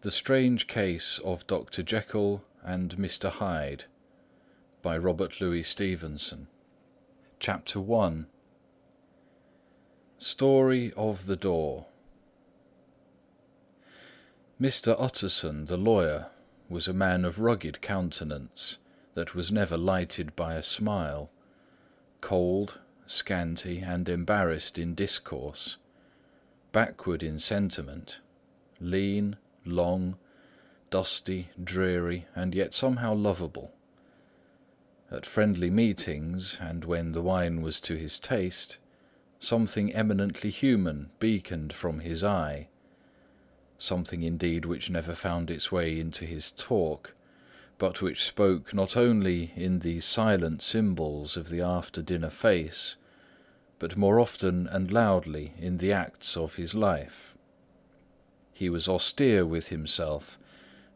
The Strange Case of Dr. Jekyll and Mr. Hyde by Robert Louis Stevenson. Chapter 1. Story of the Door. Mr. Utterson the lawyer was a man of rugged countenance that was never lighted by a smile, cold, scanty, and embarrassed in discourse, backward in sentiment, lean, long, dusty, dreary, and yet somehow lovable. At friendly meetings, and when the wine was to his taste, something eminently human beaconed from his eye, something indeed which never found its way into his talk, but which spoke not only in the silent symbols of the after-dinner face, but more often and loudly in the acts of his life. He was austere with himself,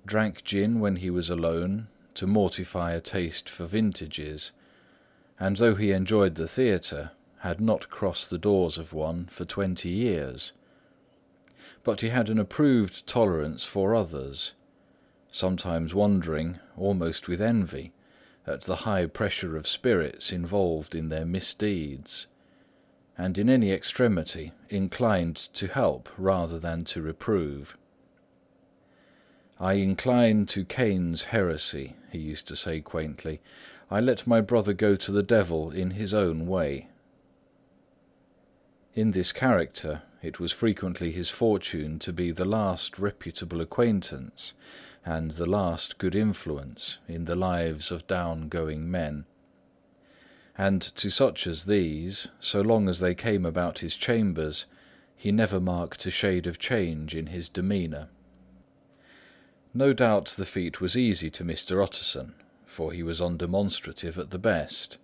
drank gin when he was alone, to mortify a taste for vintages, and though he enjoyed the theatre, had not crossed the doors of one for 20 years. But he had an approved tolerance for others, sometimes wondering, almost with envy, at the high pressure of spirits involved in their misdeeds, and in any extremity inclined to help rather than to reprove. "I incline to Cain's heresy," he used to say quaintly. "I let my brother go to the devil in his own way." In this character, it was frequently his fortune to be the last reputable acquaintance and the last good influence in the lives of down-going men. And to such as these, so long as they came about his chambers, he never marked a shade of change in his demeanour. No doubt the feat was easy to Mr. Utterson, for he was undemonstrative at the best,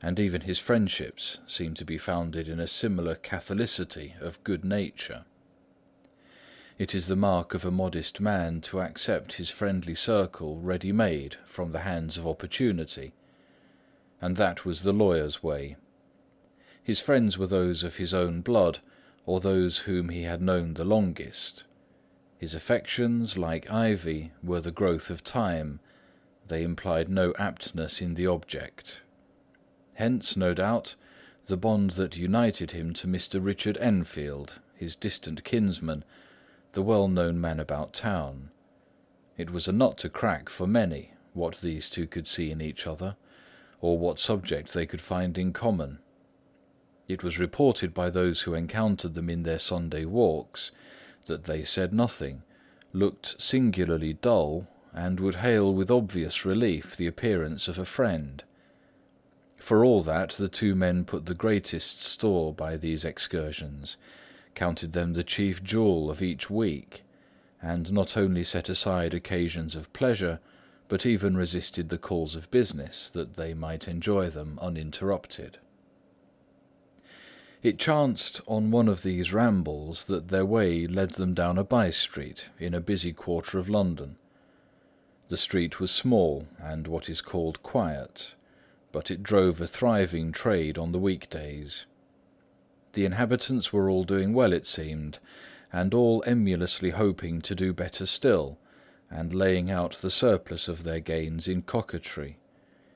and even his friendships seemed to be founded in a similar catholicity of good nature. It is the mark of a modest man to accept his friendly circle ready-made from the hands of opportunity, and that was the lawyer's way. His friends were those of his own blood, or those whom he had known the longest. His affections, like ivy, were the growth of time; they implied no aptness in the object. Hence, no doubt, the bond that united him to Mr. Richard Enfield, his distant kinsman, the well-known man about town. It was a nut to crack for many, what these two could see in each other, or what subject they could find in common. It was reported by those who encountered them in their Sunday walks, that they said nothing, looked singularly dull, and would hail with obvious relief the appearance of a friend. For all that, the two men put the greatest store by these excursions, counted them the chief jewel of each week, and not only set aside occasions of pleasure, but even resisted the calls of business, that they might enjoy them uninterrupted. It chanced on one of these rambles that their way led them down a by-street in a busy quarter of London. The street was small and what is called quiet, but it drove a thriving trade on the weekdays. The inhabitants were all doing well, it seemed, and all emulously hoping to do better still, and laying out the surplus of their gains in coquetry,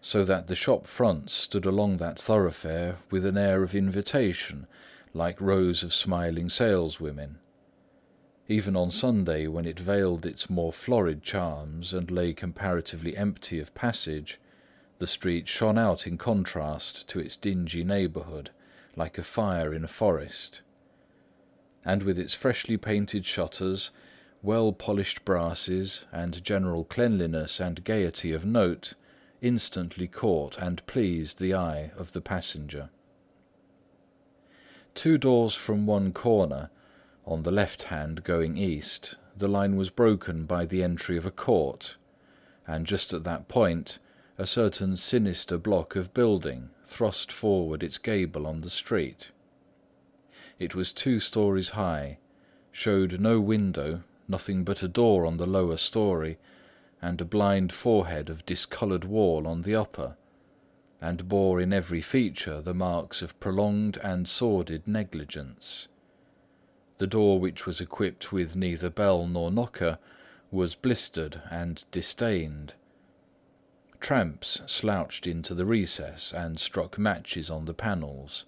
so that the shop fronts stood along that thoroughfare with an air of invitation, like rows of smiling saleswomen. Even on Sunday, when it veiled its more florid charms and lay comparatively empty of passage, the street shone out in contrast to its dingy neighbourhood, like a fire in a forest. And with its freshly painted shutters, well-polished brasses, and general cleanliness and gaiety of note, instantly caught and pleased the eye of the passenger. 2 doors from one corner, on the left hand going east, the line was broken by the entry of a court, and just at that point a certain sinister block of building thrust forward its gable on the street. It was 2 stories high, showed no window, nothing but a door on the lower story, and a blind forehead of discoloured wall on the upper, and bore in every feature the marks of prolonged and sordid negligence. The door, which was equipped with neither bell nor knocker, was blistered and disdained. Tramps slouched into the recess and struck matches on the panels.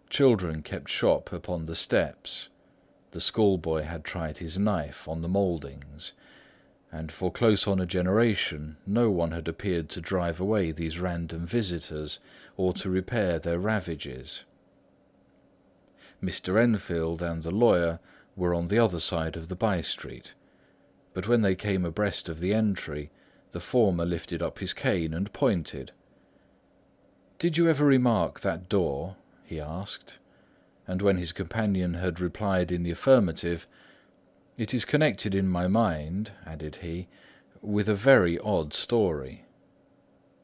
Children kept shop upon the steps. The schoolboy had tried his knife on the mouldings, and for close on a generation no one had appeared to drive away these random visitors or to repair their ravages. Mr. Enfield and the lawyer were on the other side of the by-street, but when they came abreast of the entry, the former lifted up his cane and pointed. "Did you ever remark that door?" he asked, and when his companion had replied in the affirmative, "It is connected in my mind," added he, "with a very odd story."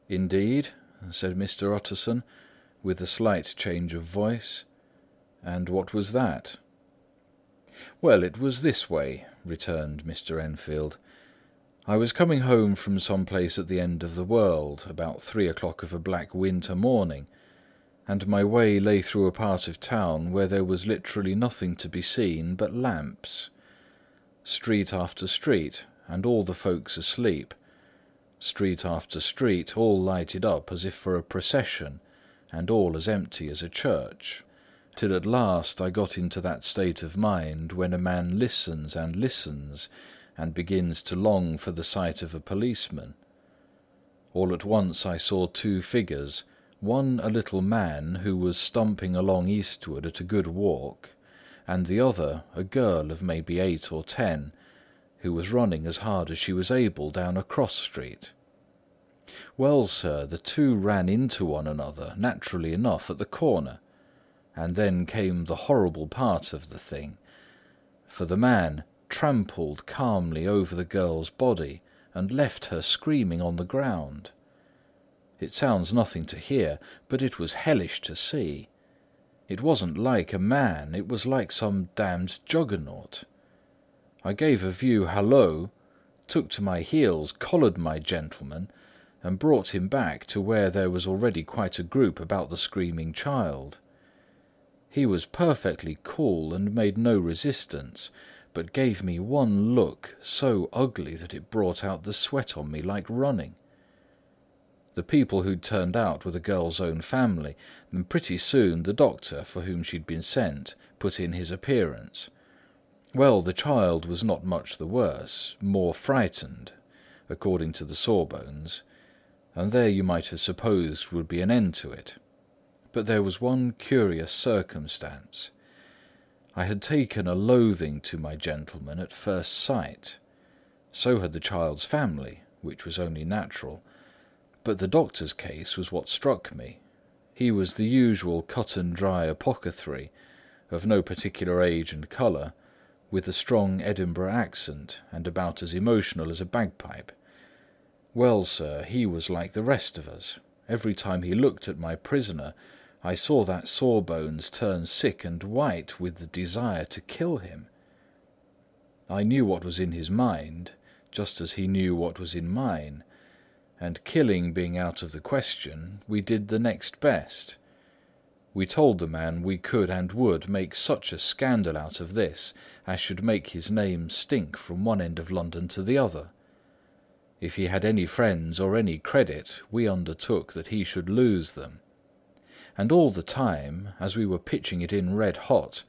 "Indeed?" said Mr. Utterson, with a slight change of voice. "And what was that?" "Well, it was this way," returned Mr. Enfield. "I was coming home from some place at the end of the world, about 3 o'clock of a black winter morning, and my way lay through a part of town where there was literally nothing to be seen but lamps. Street after street, and all the folks asleep. Street after street, all lighted up as if for a procession, and all as empty as a church, till at last I got into that state of mind when a man listens and listens, and begins to long for the sight of a policeman. All at once I saw two figures, one a little man who was stumping along eastward at a good walk, and the other a girl of maybe 8 or 10, who was running as hard as she was able down a cross street. Well, sir, the two ran into one another, naturally enough, at the corner, and then came the horrible part of the thing, for the man trampled calmly over the girl's body and left her screaming on the ground. It sounds nothing to hear, but it was hellish to see. It wasn't like a man, it was like some damned juggernaut. I gave a view hallo, took to my heels, collared my gentleman, and brought him back to where there was already quite a group about the screaming child. He was perfectly cool and made no resistance, but gave me one look so ugly that it brought out the sweat on me like running. The people who'd turned out were the girl's own family, and pretty soon the doctor, for whom she'd been sent, put in his appearance. Well, the child was not much the worse, more frightened, according to the sawbones, and there you might have supposed would be an end to it. But there was one curious circumstance. I had taken a loathing to my gentleman at first sight. So had the child's family, which was only natural. But the doctor's case was what struck me. He was the usual cut-and-dry apothecary, of no particular age and colour, with a strong Edinburgh accent, and about as emotional as a bagpipe. Well, sir, he was like the rest of us. Every time he looked at my prisoner, I saw that Sawbones turn sick and white with the desire to kill him. I knew what was in his mind, just as he knew what was in mine, and killing being out of the question, we did the next best. We told the man we could and would make such a scandal out of this as should make his name stink from one end of London to the other. If he had any friends or any credit, we undertook that he should lose them. And all the time, as we were pitching it in red hot,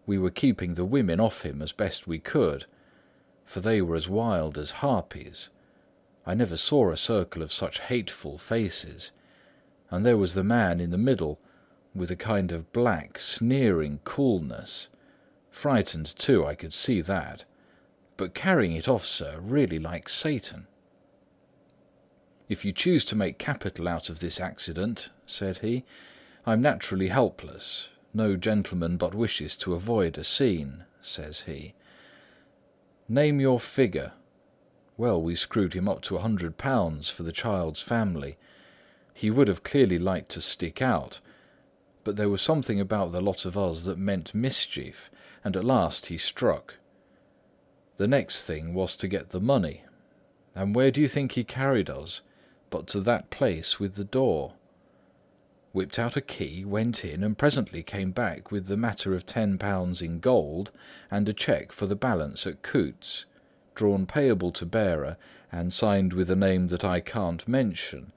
we were keeping the women off him as best we could, for they were as wild as harpies. I never saw a circle of such hateful faces, and there was the man in the middle, with a kind of black, sneering coolness. Frightened too, I could see that, but carrying it off, sir, really like Satan. "If you choose to make capital out of this accident," said he, "I'm naturally helpless. No gentleman but wishes to avoid a scene," says he. "Name your figure." Well, we screwed him up to £100 for the child's family. He would have clearly liked to stick out, but there was something about the lot of us that meant mischief, and at last he struck. The next thing was to get the money, and where do you think he carried us but to that place with the door? Whipped out a key, went in, and presently came back with the matter of £10 in gold and a cheque for the balance at Coutts. drawn payable to bearer, and signed with a name that I can't mention,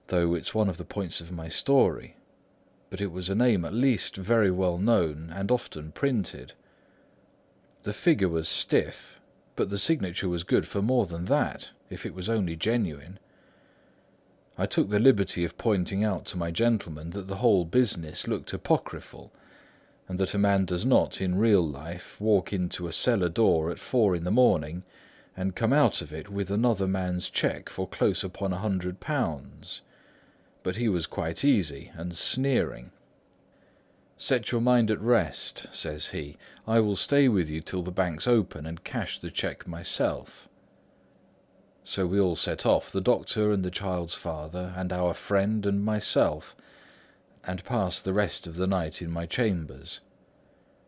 though it's one of the points of my story. But it was a name at least very well known and often printed. The figure was stiff, but the signature was good for more than that, if it was only genuine. I took the liberty of pointing out to my gentleman that the whole business looked apocryphal, and that a man does not, in real life, walk into a cellar door at 4 a.m. and come out of it with another man's cheque for close upon £100. But he was quite easy and sneering. "Set your mind at rest," says he. "I will stay with you till the banks open and cash the cheque myself." So we all set off, the doctor and the child's father and our friend and myself, and passed the rest of the night in my chambers.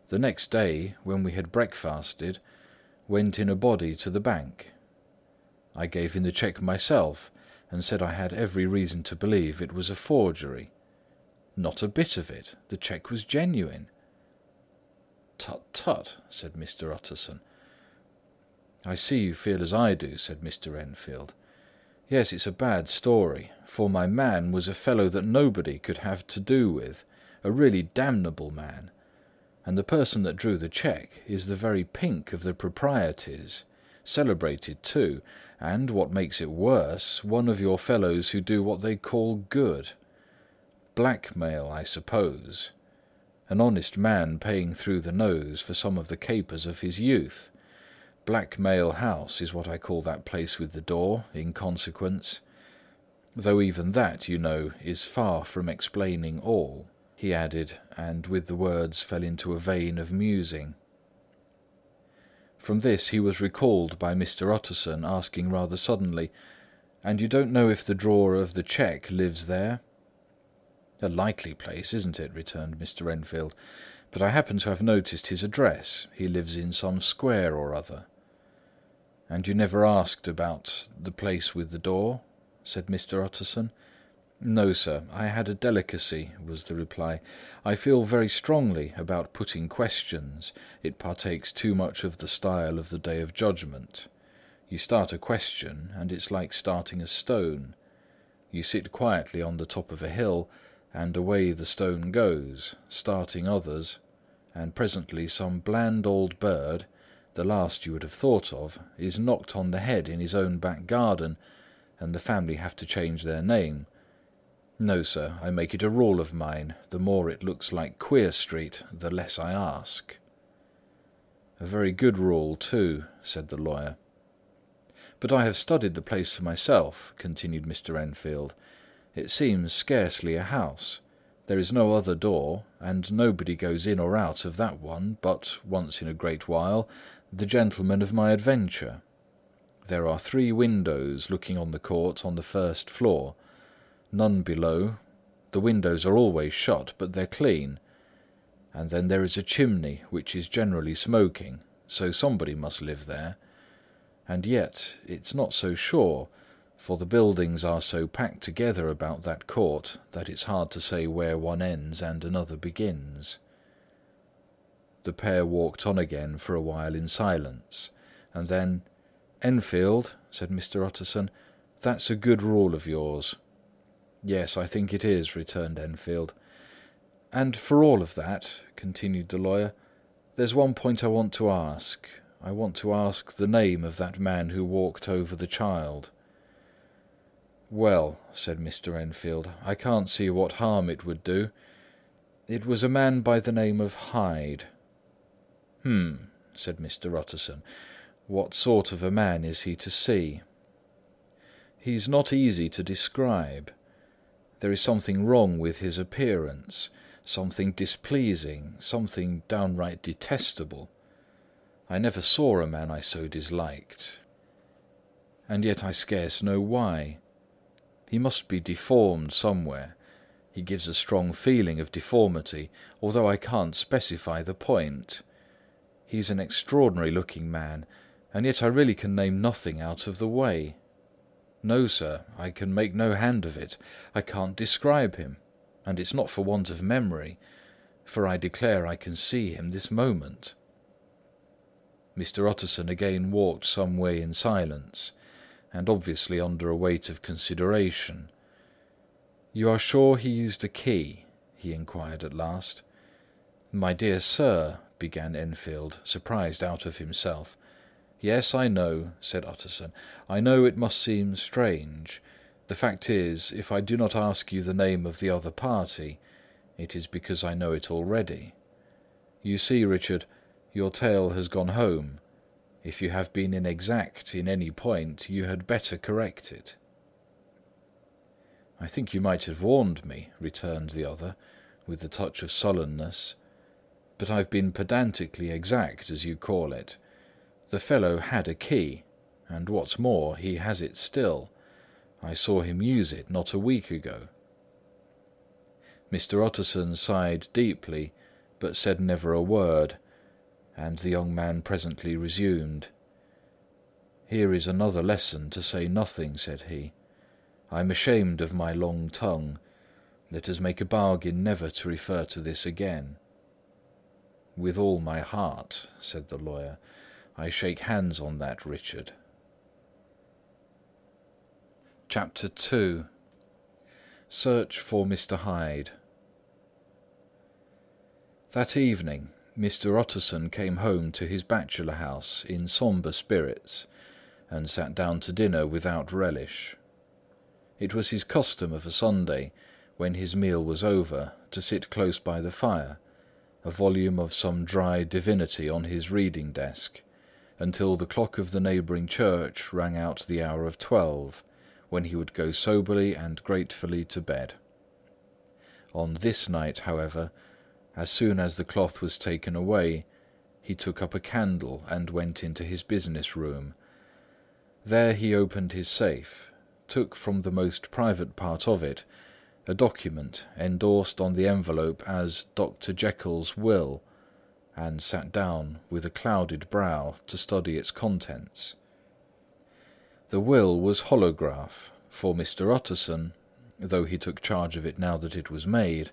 The next day, when we had breakfasted, went in a body to the bank. I gave in the cheque myself, and said I had every reason to believe it was a forgery. Not a bit of it. The cheque was genuine. "Tut, tut," said Mr. Utterson. "I see you feel as I do," said Mr. Enfield. "Yes, it's a bad story, for my man was a fellow that nobody could have to do with, a really damnable man. And the person that drew the cheque is the very pink of the proprieties, celebrated too, and, what makes it worse, one of your fellows who do what they call good. Blackmail, I suppose. An honest man paying through the nose for some of the capers of his youth. Blackmail House is what I call that place with the door, in consequence. Though even that, you know, is far from explaining all," he added, and with the words fell into a vein of musing. From this he was recalled by Mr. Utterson asking rather suddenly, "And you don't know if the drawer of the cheque lives there?" "A likely place, isn't it?" returned Mr. Enfield. "But I happen to have noticed his address. He lives in some square or other." "And you never asked about the place with the door?" said Mr. Utterson. "No, sir, I had a delicacy," was the reply. "I feel very strongly about putting questions. It partakes too much of the style of the Day of Judgment. You start a question, and it's like starting a stone. You sit quietly on the top of a hill, and away the stone goes, starting others, and presently some bland old bird, the last you would have thought of, is knocked on the head in his own back garden, and the family have to change their name. No, sir, I make it a rule of mine, the more it looks like Queer Street, the less I ask." "A very good rule, too," said the lawyer. "But I have studied the place for myself," continued Mr. Enfield. "It seems scarcely a house. There is no other door, and nobody goes in or out of that one but, once in a great while, the gentleman of my adventure. There are 3 windows looking on the court on the first floor. None below. The windows are always shut, but they're clean. And then there is a chimney, which is generally smoking, so somebody must live there. And yet it's not so sure, for the buildings are so packed together about that court that it's hard to say where one ends and another begins." The pair walked on again for a while in silence, and then, "Enfield," said Mr. Utterson, "that's a good rule of yours." "Yes, I think it is," returned Enfield. "And for all of that," continued the lawyer, "there's one point I want to ask. I want to ask the name of that man who walked over the child." "Well," said Mr. Enfield, "I can't see what harm it would do. It was a man by the name of Hyde." Said Mr. Utterson. "What sort of a man is he to see?" "He's not easy to describe. There is something wrong with his appearance, something displeasing, something downright detestable. I never saw a man I so disliked. And yet I scarce know why. He must be deformed somewhere. He gives a strong feeling of deformity, although I can't specify the point. He's an extraordinary looking man, and yet I really can name nothing out of the way. No, sir, I can make no hand of it. I can't describe him, and it's not for want of memory, for I declare I can see him this moment." Mr. Utterson again walked some way in silence, and obviously under a weight of consideration. "You are sure he used a key?" he inquired at last. "My dear sir," began Enfield, surprised out of himself. "Yes, I know," said Utterson. "I know it must seem strange. The fact is, if I do not ask you the name of the other party, it is because I know it already. You see, Richard, your tale has gone home. If you have been inexact in any point, you had better correct it." "I think you might have warned me," returned the other, with a touch of sullenness. "But I've been pedantically exact, as you call it. The fellow had a key, and what's more, he has it still. I saw him use it not a week ago." Mr. Utterson sighed deeply, but said never a word, and the young man presently resumed. "Here is another lesson to say nothing," said he. "I'm ashamed of my long tongue. Let us make a bargain never to refer to this again." "With all my heart," said the lawyer. "I shake hands on that, Richard." Chapter 2. Search for Mr. Hyde. That evening, Mr. Utterson came home to his bachelor house in sombre spirits, and sat down to dinner without relish. It was his custom of a Sunday, when his meal was over, to sit close by the fire, a volume of some dry divinity on his reading desk, until the clock of the neighbouring church rang out the hour of 12, when he would go soberly and gratefully to bed. On this night, however, as soon as the cloth was taken away, he took up a candle and went into his business room. There he opened his safe, took from the most private part of it a document endorsed on the envelope as Dr. Jekyll's will, and sat down with a clouded brow to study its contents. The will was holograph, for Mr. Utterson, though he took charge of it now that it was made,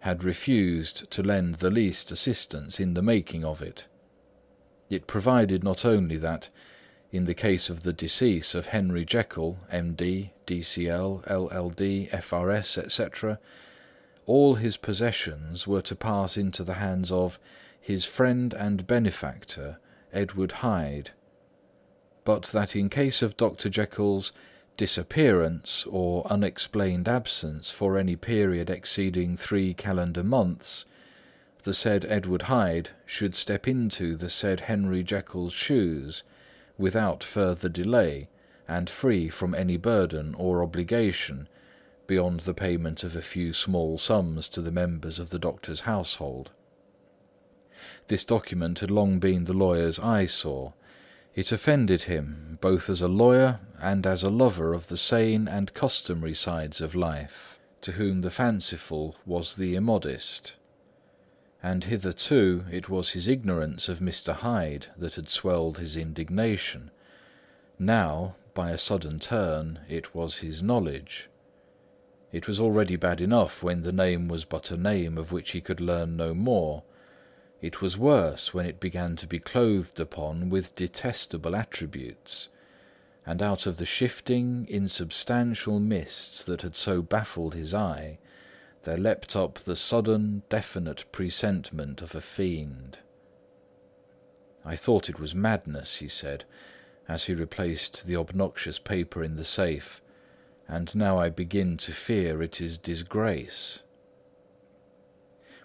had refused to lend the least assistance in the making of it. It provided not only that, in the case of the decease of Henry Jekyll, M.D., D.C.L., L.L.D., F.R.S., etc., all his possessions were to pass into the hands of his friend and benefactor, Edward Hyde, but that in case of Dr. Jekyll's disappearance or unexplained absence for any period exceeding 3 calendar months, the said Edward Hyde should step into the said Henry Jekyll's shoes, without further delay, and free from any burden or obligation, beyond the payment of a few small sums to the members of the doctor's household. This document had long been the lawyer's eyesore. It offended him, both as a lawyer and as a lover of the sane and customary sides of life, to whom the fanciful was the immodest. And hitherto it was his ignorance of Mr. Hyde that had swelled his indignation. Now, by a sudden turn, it was his knowledge. It was already bad enough when the name was but a name of which he could learn no more. It was worse when it began to be clothed upon with detestable attributes, and out of the shifting, insubstantial mists that had so baffled his eye, there leapt up the sudden, definite presentiment of a fiend. "I thought it was madness," he said, as he replaced the obnoxious paper in the safe, "and now I begin to fear it is disgrace."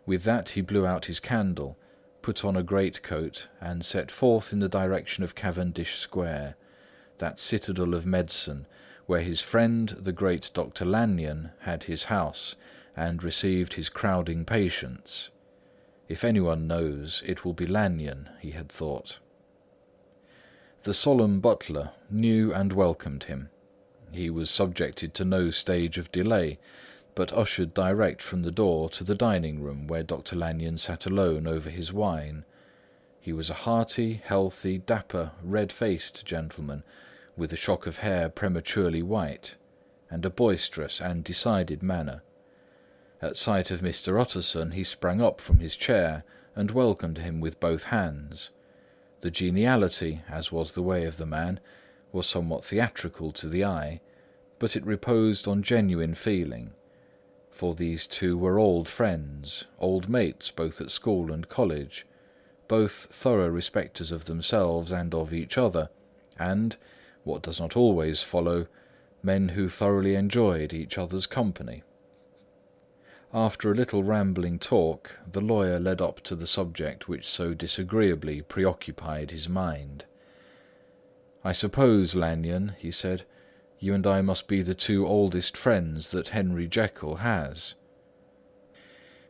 With that he blew out his candle, put on a greatcoat, and set forth in the direction of Cavendish Square, that citadel of medicine, where his friend the great Dr. Lanyon had his house, and received his crowding patients. If anyone knows, it will be Lanyon, he had thought. The solemn butler knew and welcomed him. He was subjected to no stage of delay, but ushered direct from the door to the dining-room, where Dr. Lanyon sat alone over his wine. He was a hearty, healthy, dapper, red-faced gentleman, with a shock of hair prematurely white, and a boisterous and decided manner. At sight of Mr. Utterson, he sprang up from his chair and welcomed him with both hands. The geniality, as was the way of the man, was somewhat theatrical to the eye, but it reposed on genuine feeling, for these two were old friends, old mates both at school and college, both thorough respecters of themselves and of each other, and, what does not always follow, men who thoroughly enjoyed each other's company. After a little rambling talk, the lawyer led up to the subject which so disagreeably preoccupied his mind. "I suppose, Lanyon," he said, "you and I must be the two oldest friends that Henry Jekyll has."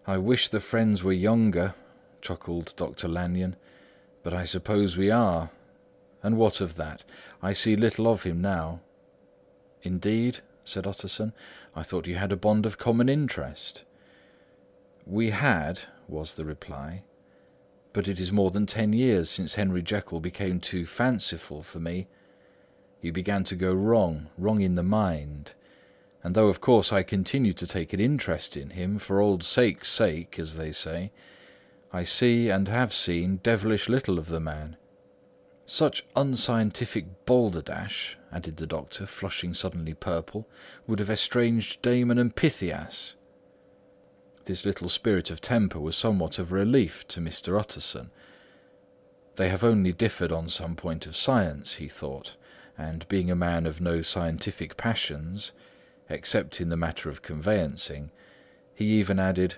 "I wish the friends were younger," chuckled Dr. Lanyon, "but I suppose we are. And what of that? I see little of him now." "Indeed?" said Utterson. "I thought you had a bond of common interest." "We had," was the reply, "but it is more than 10 years since Henry Jekyll became too fanciful for me. He began to go wrong in the mind, and though of course I continue to take an interest in him, for old sake's sake, as they say, I see and have seen devilish little of the man. Such unscientific balderdash," added the doctor, flushing suddenly purple, "would have estranged Damon and Pythias." This little spirit of temper was somewhat of a relief to Mr. Utterson. They have only differed on some point of science, he thought, and being a man of no scientific passions, except in the matter of conveyancing, he even added,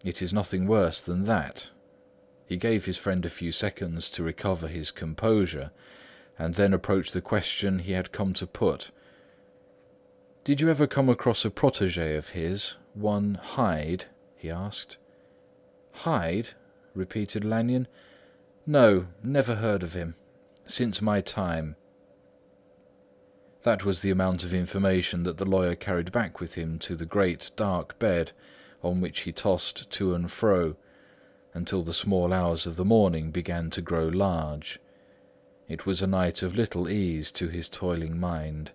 "It is nothing worse than that." He gave his friend a few seconds to recover his composure, and then approached the question he had come to put. "Did you ever come across a protégé of his, one Hyde?" he asked. "Hyde?" repeated Lanyon. "No, never heard of him. Since my time." That was the amount of information that the lawyer carried back with him to the great dark bed on which he tossed to and fro, until the small hours of the morning began to grow large. It was a night of little ease to his toiling mind,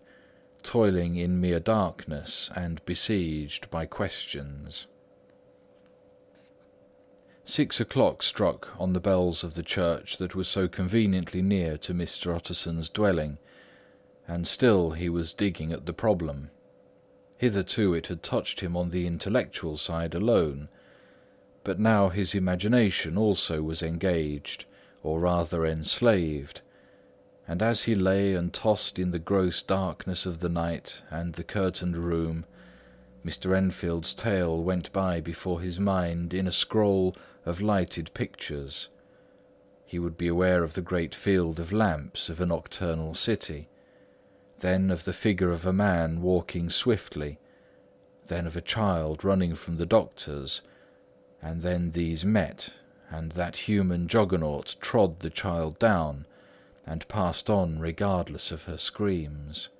toiling in mere darkness and besieged by questions. 6 o'clock struck on the bells of the church that was so conveniently near to Mr. Utterson's dwelling, and still he was digging at the problem. Hitherto it had touched him on the intellectual side alone, but now his imagination also was engaged, or rather enslaved, and as he lay and tossed in the gross darkness of the night and the curtained room, Mr. Enfield's tale went by before his mind in a scroll of lighted pictures. He would be aware of the great field of lamps of a nocturnal city, then of the figure of a man walking swiftly, then of a child running from the doctor's, and then these met, and that human juggernaut trod the child down and passed on regardless of her screams.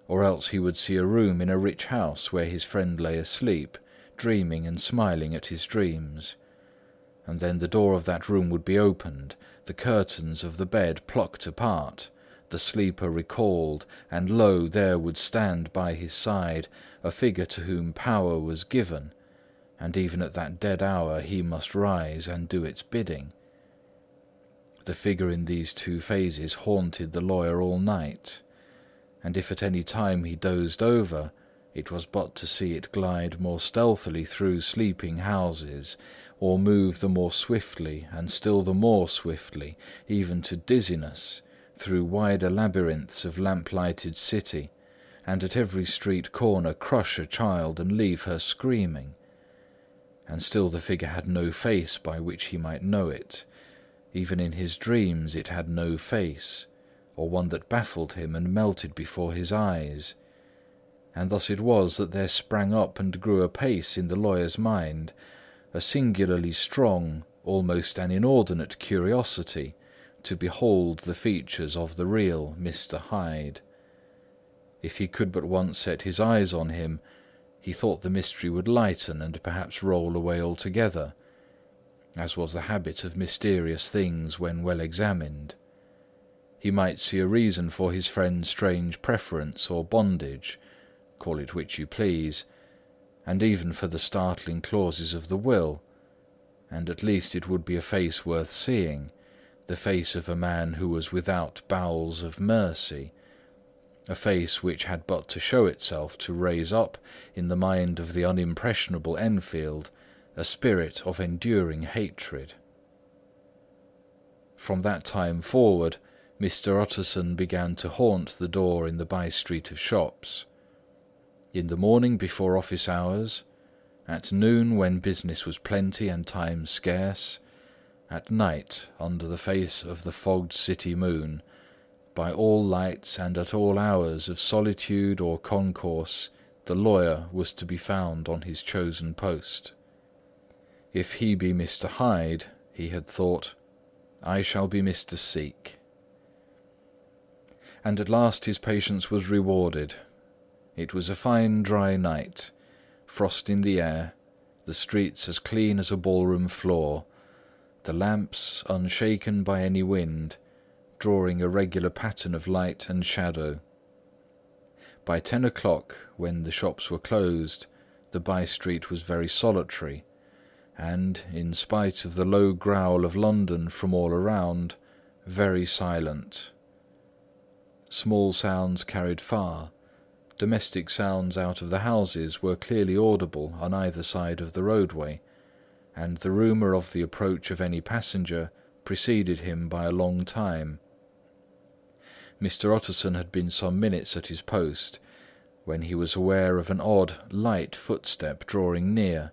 Or else he would see a room in a rich house where his friend lay asleep, dreaming and smiling at his dreams, and then the door of that room would be opened, the curtains of the bed plucked apart, the sleeper recalled, and lo, there would stand by his side a figure to whom power was given, and even at that dead hour he must rise and do its bidding. The figure in these two phases haunted the lawyer all night, and if at any time he dozed over, it was but to see it glide more stealthily through sleeping houses, or move the more swiftly and still the more swiftly, even to dizziness, through wider labyrinths of lamp-lighted city, and at every street corner crush a child and leave her screaming. And still the figure had no face by which he might know it. Even in his dreams it had no face, or one that baffled him and melted before his eyes. And thus it was that there sprang up and grew apace in the lawyer's mind a singularly strong, almost an inordinate curiosity to behold the features of the real Mr. Hyde. If he could but once set his eyes on him, he thought the mystery would lighten and perhaps roll away altogether, as was the habit of mysterious things when well examined. He might see a reason for his friend's strange preference or bondage, call it which you please, and even for the startling clauses of the will, and at least it would be a face worth seeing, the face of a man who was without bowels of mercy, a face which had but to show itself to raise up, in the mind of the unimpressionable Enfield, a spirit of enduring hatred. From that time forward, Mr. Utterson began to haunt the door in the by-street of shops. In the morning before office hours, at noon when business was plenty and time scarce, at night under the face of the fogged city moon, by all lights and at all hours of solitude or concourse, the lawyer was to be found on his chosen post. If he be Mr. Hyde, he had thought, I shall be Mr. Seek. And at last his patience was rewarded. It was a fine dry night, frost in the air, the streets as clean as a ballroom floor, the lamps unshaken by any wind, drawing a regular pattern of light and shadow. By 10 o'clock, when the shops were closed, the by-street was very solitary, and, in spite of the low growl of London from all around, very silent. Small sounds carried far. Domestic sounds out of the houses were clearly audible on either side of the roadway, and the rumour of the approach of any passenger preceded him by a long time. Mr. Utterson had been some minutes at his post, when he was aware of an odd, light footstep drawing near.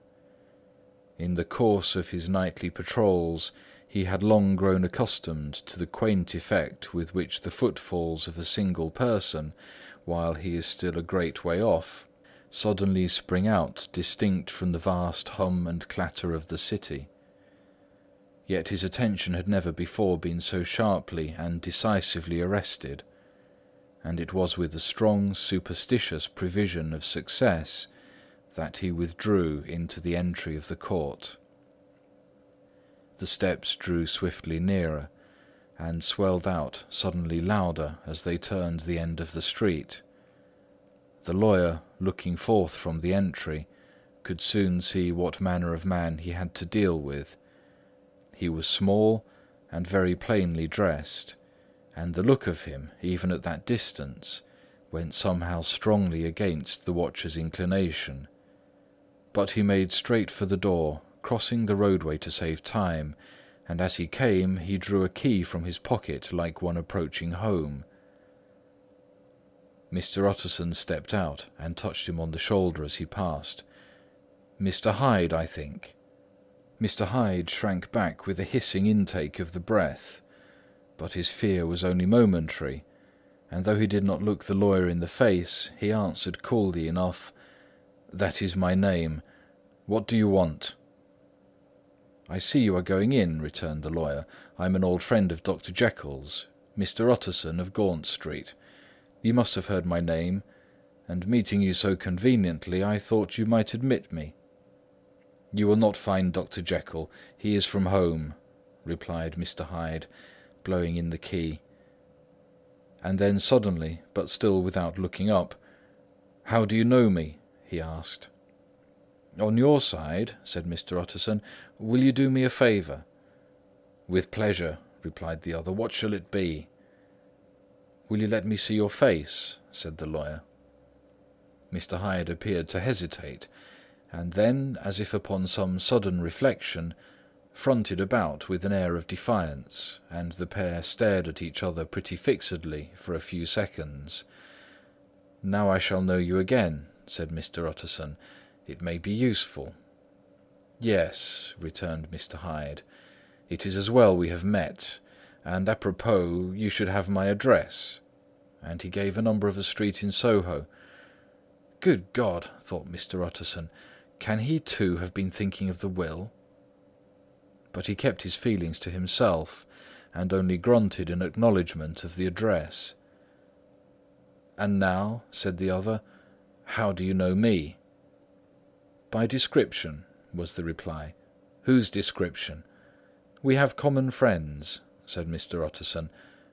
In the course of his nightly patrols, he had long grown accustomed to the quaint effect with which the footfalls of a single person, while he is still a great way off, suddenly spring out distinct from the vast hum and clatter of the city. Yet his attention had never before been so sharply and decisively arrested, and it was with a strong superstitious prevision of success that he withdrew into the entry of the court. The steps drew swiftly nearer, and swelled out suddenly louder as they turned the end of the street. The lawyer, looking forth from the entry, could soon see what manner of man he had to deal with. He was small and very plainly dressed, and the look of him, even at that distance, went somehow strongly against the watcher's inclination. But he made straight for the door, crossing the roadway to save time, and as he came he drew a key from his pocket like one approaching home. Mr. Utterson stepped out and touched him on the shoulder as he passed. "Mr. Hyde, I think." Mr. Hyde shrank back with a hissing intake of the breath, but his fear was only momentary, and though he did not look the lawyer in the face, he answered coolly enough, "That is my name. What do you want?" "I see you are going in," returned the lawyer. "I am an old friend of Dr. Jekyll's, Mr. Utterson of Gaunt Street. You must have heard my name, and meeting you so conveniently, I thought you might admit me." "You will not find Dr. Jekyll. He is from home," replied Mr. Hyde, blowing in the key. And then suddenly, but still without looking up, "How do you know me?" he asked. "On your side," said Mr. Utterson, "will you do me a favour?" "With pleasure," replied the other. "What shall it be?" "Will you let me see your face?" said the lawyer. Mr. Hyde appeared to hesitate, and then, as if upon some sudden reflection, fronted about with an air of defiance, and the pair stared at each other pretty fixedly for a few seconds. "Now I shall know you again," said Mr. Utterson. "It may be useful." "Yes," returned Mr. Hyde. "It is as well we have met, and apropos, you should have my address." And he gave a number of a street in Soho. "Good God!" thought Mr. Utterson, "can he too have been thinking of the will?" But he kept his feelings to himself, and only grunted in acknowledgment of the address. "And now," said the other, "how do you know me?" "By description," was the reply. "Whose description?" "We have common friends," said Mr. Utterson.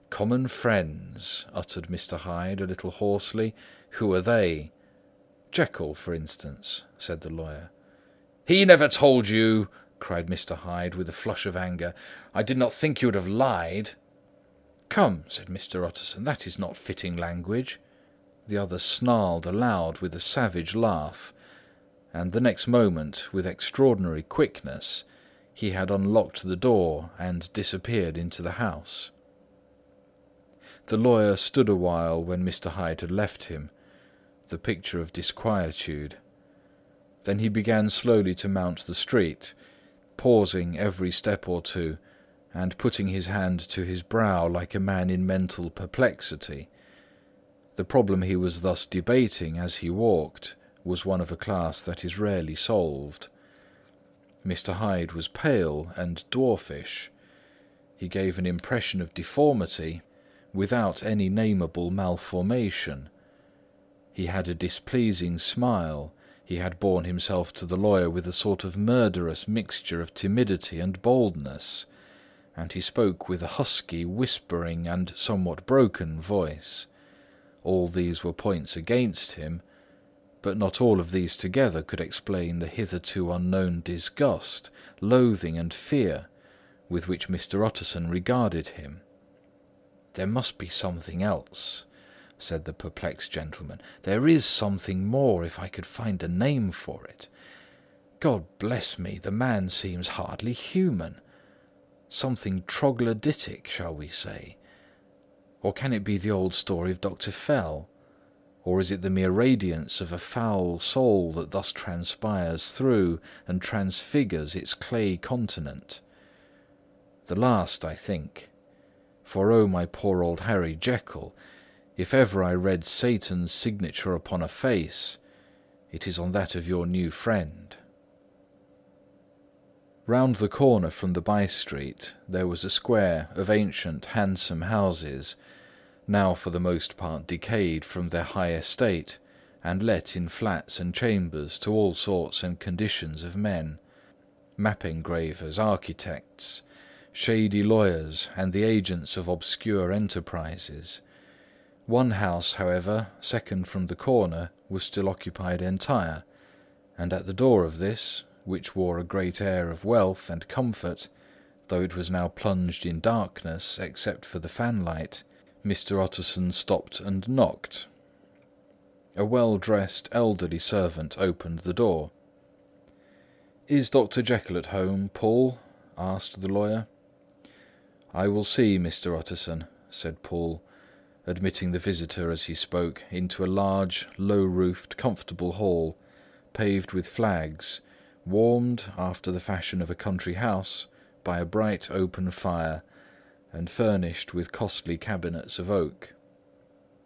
"Common friends," uttered Mr. Hyde a little hoarsely. "Who are they?" "Jekyll, for instance," said the lawyer. "He never told you!" cried Mr. Hyde, with a flush of anger. "I did not think you would have lied." "Come," said Mr. Utterson, "that is not fitting language." The other snarled aloud with a savage laugh, and the next moment, with extraordinary quickness, he had unlocked the door and disappeared into the house. The lawyer stood a while when Mr. Hyde had left him, the picture of disquietude. Then he began slowly to mount the street, pausing every step or two, and putting his hand to his brow like a man in mental perplexity. The problem he was thus debating as he walked was one of a class that is rarely solved. Mr. Hyde was pale and dwarfish. He gave an impression of deformity without any nameable malformation. He had a displeasing smile. He had borne himself to the lawyer with a sort of murderous mixture of timidity and boldness, and he spoke with a husky, whispering, and somewhat broken voice. All these were points against him, but not all of these together could explain the hitherto unknown disgust, loathing, and fear with which Mr. Utterson regarded him. "There must be something else," said the perplexed gentleman. "There is something more, if I could find a name for it. God bless me, the man seems hardly human. Something troglodytic, shall we say? Or can it be the old story of Dr. Fell? Or is it the mere radiance of a foul soul that thus transpires through and transfigures its clay continent? The last, I think. For oh, my poor old Harry Jekyll, if ever I read Satan's signature upon a face, it is on that of your new friend." Round the corner from the by-street there was a square of ancient, handsome houses, now for the most part decayed from their high estate, and let in flats and chambers to all sorts and conditions of men: map-engravers, architects, shady lawyers, and the agents of obscure enterprises. One house, however, second from the corner, was still occupied entire, and at the door of this, which wore a great air of wealth and comfort, though it was now plunged in darkness except for the fanlight, Mr. Utterson stopped and knocked. A well-dressed elderly servant opened the door. "Is Dr. Jekyll at home, Poole?" asked the lawyer. "I will see, Mr. Utterson," said Poole, admitting the visitor as he spoke into a large, low-roofed, comfortable hall, paved with flags, warmed, after the fashion of a country house, by a bright open fire, and furnished with costly cabinets of oak.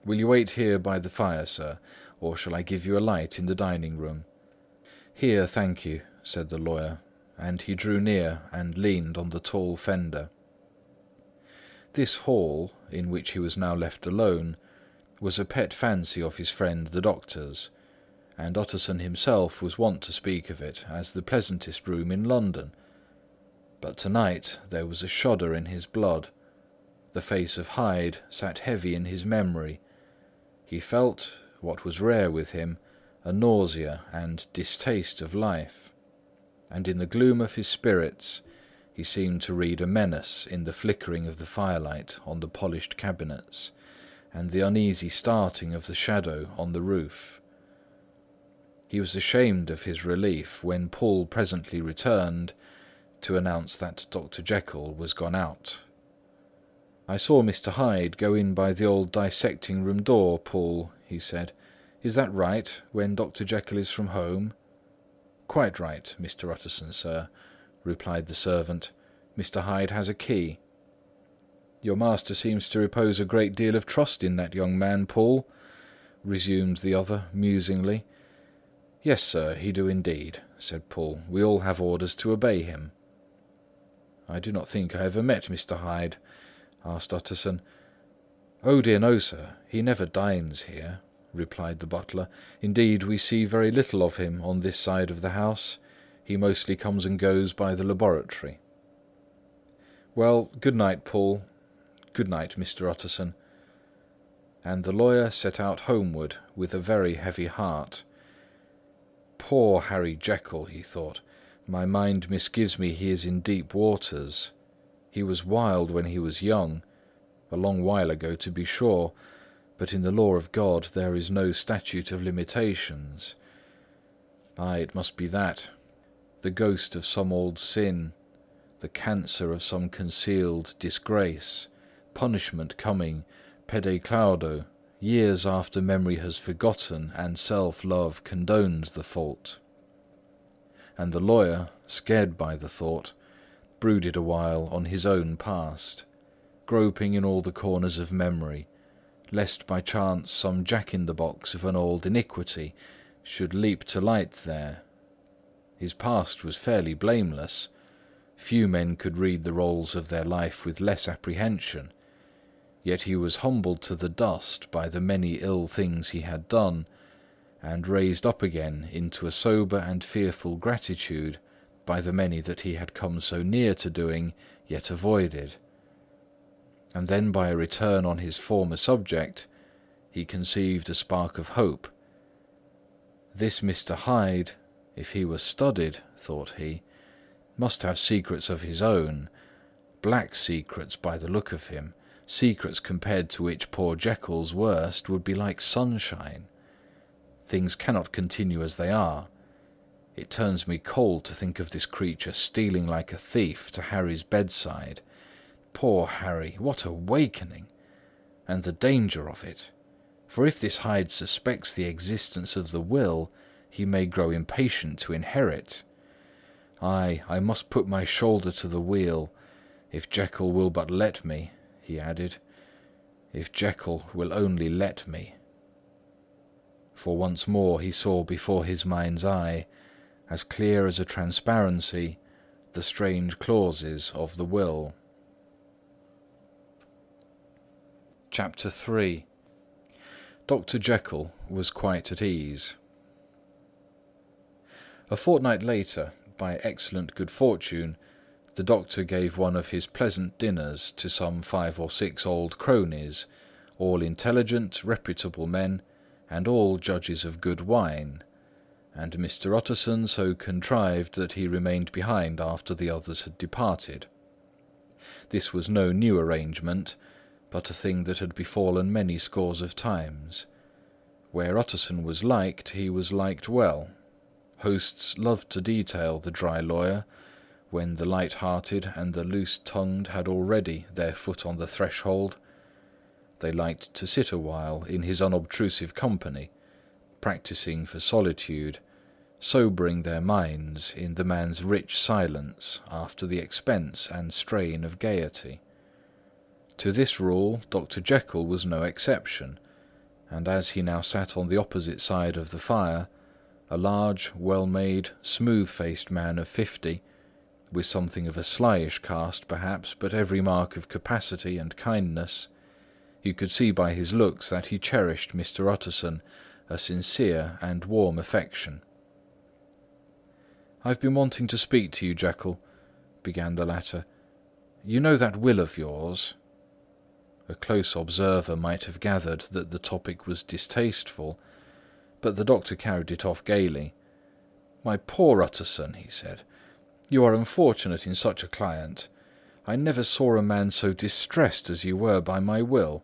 "Will you wait here by the fire, sir, or shall I give you a light in the dining-room?" "Here, thank you," said the lawyer, and he drew near and leaned on the tall fender. This hall, in which he was now left alone, was a pet fancy of his friend the doctor's, and Utterson himself was wont to speak of it as the pleasantest room in London. But tonight there was a shudder in his blood. The face of Hyde sat heavy in his memory. He felt, what was rare with him, a nausea and distaste of life, and in the gloom of his spirits he seemed to read a menace in the flickering of the firelight on the polished cabinets, and the uneasy starting of the shadow on the roof. He was ashamed of his relief when Poole presently returned to announce that Dr. Jekyll was gone out. "I saw Mr. Hyde go in by the old dissecting-room door, Poole," he said. "Is that right, when Dr. Jekyll is from home?" "Quite right, Mr. Utterson, sir," replied the servant. "Mr. Hyde has a key." "Your master seems to repose a great deal of trust in that young man, Poole," resumed the other musingly. "Yes, sir, he do indeed," said Poole. "We all have orders to obey him." "I do not think I ever met Mr. Hyde," asked Utterson. "Oh dear no, sir, he never dines here," replied the butler. "Indeed, we see very little of him on this side of the house. He mostly comes and goes by the laboratory." "Well, good night, Poole. Good night, Mr. Utterson." And the lawyer set out homeward with a very heavy heart. Poor Harry Jekyll, he thought. My mind misgives me he is in deep waters. He was wild when he was young, a long while ago to be sure, but in the law of God there is no statute of limitations. Ay, it must be that, the ghost of some old sin, the cancer of some concealed disgrace, punishment coming, pede claudo, years after memory has forgotten and self-love condones the fault. And the lawyer, scared by the thought, brooded a while on his own past, groping in all the corners of memory, lest by chance some jack-in-the-box of an old iniquity should leap to light there. His past was fairly blameless. Few men could read the rolls of their life with less apprehension. Yet he was humbled to the dust by the many ill things he had done, and raised up again into a sober and fearful gratitude by the many that he had come so near to doing, yet avoided. And then by a return on his former subject, he conceived a spark of hope. This Mr. Hyde, if he were studied, thought he, must have secrets of his own, black secrets by the look of him, secrets compared to which poor Jekyll's worst would be like sunshine. Things cannot continue as they are. It turns me cold to think of this creature stealing like a thief to Harry's bedside. Poor Harry, what awakening! And the danger of it. For if this Hyde suspects the existence of the will, he may grow impatient to inherit. Ay, I must put my shoulder to the wheel, if Jekyll will but let me, he added. If Jekyll will only let me. For once more he saw before his mind's eye, as clear as a transparency, the strange clauses of the will. Chapter 3. Dr. Jekyll was quite at ease. A fortnight later, by excellent good fortune, the doctor gave one of his pleasant dinners to some 5 or 6 old cronies, all intelligent, reputable men, and all judges of good wine, and Mr. Utterson so contrived that he remained behind after the others had departed. This was no new arrangement, but a thing that had befallen many scores of times. Where Utterson was liked, he was liked well. Hosts loved to detail the dry lawyer, when the light-hearted and the loose-tongued had already their foot on the threshold. They liked to sit a while in his unobtrusive company, practising for solitude, sobering their minds in the man's rich silence after the expense and strain of gaiety. To this rule Dr. Jekyll was no exception, and as he now sat on the opposite side of the fire, a large, well-made, smooth-faced man of 50, with something of a slyish cast perhaps, but every mark of capacity and kindness, you could see by his looks that he cherished Mr. Utterson a sincere and warm affection. "I've been wanting to speak to you, Jekyll," began the latter. "You know that will of yours?" A close observer might have gathered that the topic was distasteful, but the doctor carried it off gaily. "My poor Utterson," he said, "you are unfortunate in such a client. I never saw a man so distressed as you were by my will,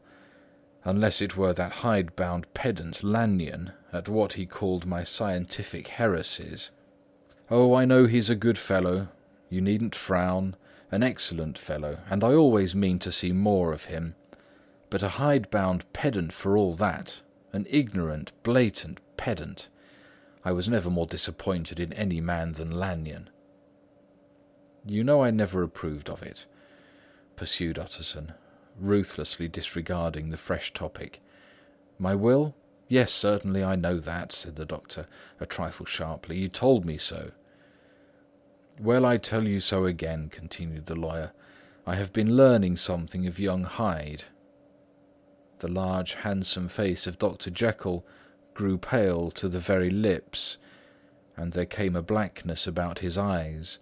unless it were that hide-bound pedant Lanyon at what he called my scientific heresies. Oh, I know he's a good fellow, you needn't frown, an excellent fellow, and I always mean to see more of him. But a hide-bound pedant for all that, an ignorant, blatant pedant. I was never more disappointed in any man than Lanyon." "You know I never approved of it," pursued Utterson, ruthlessly disregarding the fresh topic. "My will? Yes, certainly, I know that," said the doctor, a trifle sharply. "You told me so." "Well, I tell you so again," continued the lawyer. "I have been learning something of young Hyde." The large, handsome face of Dr. Jekyll grew pale to the very lips, and there came a blackness about his eyes.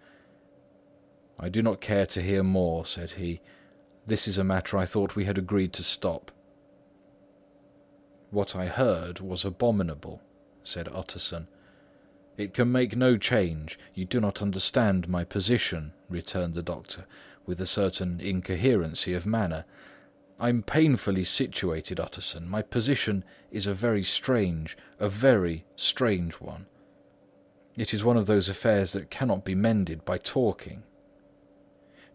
"I do not care to hear more," said he. "This is a matter I thought we had agreed to stop." "What I heard was abominable," said Utterson. "It can make no change. You do not understand my position," returned the doctor, with a certain incoherency of manner. "I'm painfully situated, Utterson. My position is a very strange one. It is one of those affairs that cannot be mended by talking."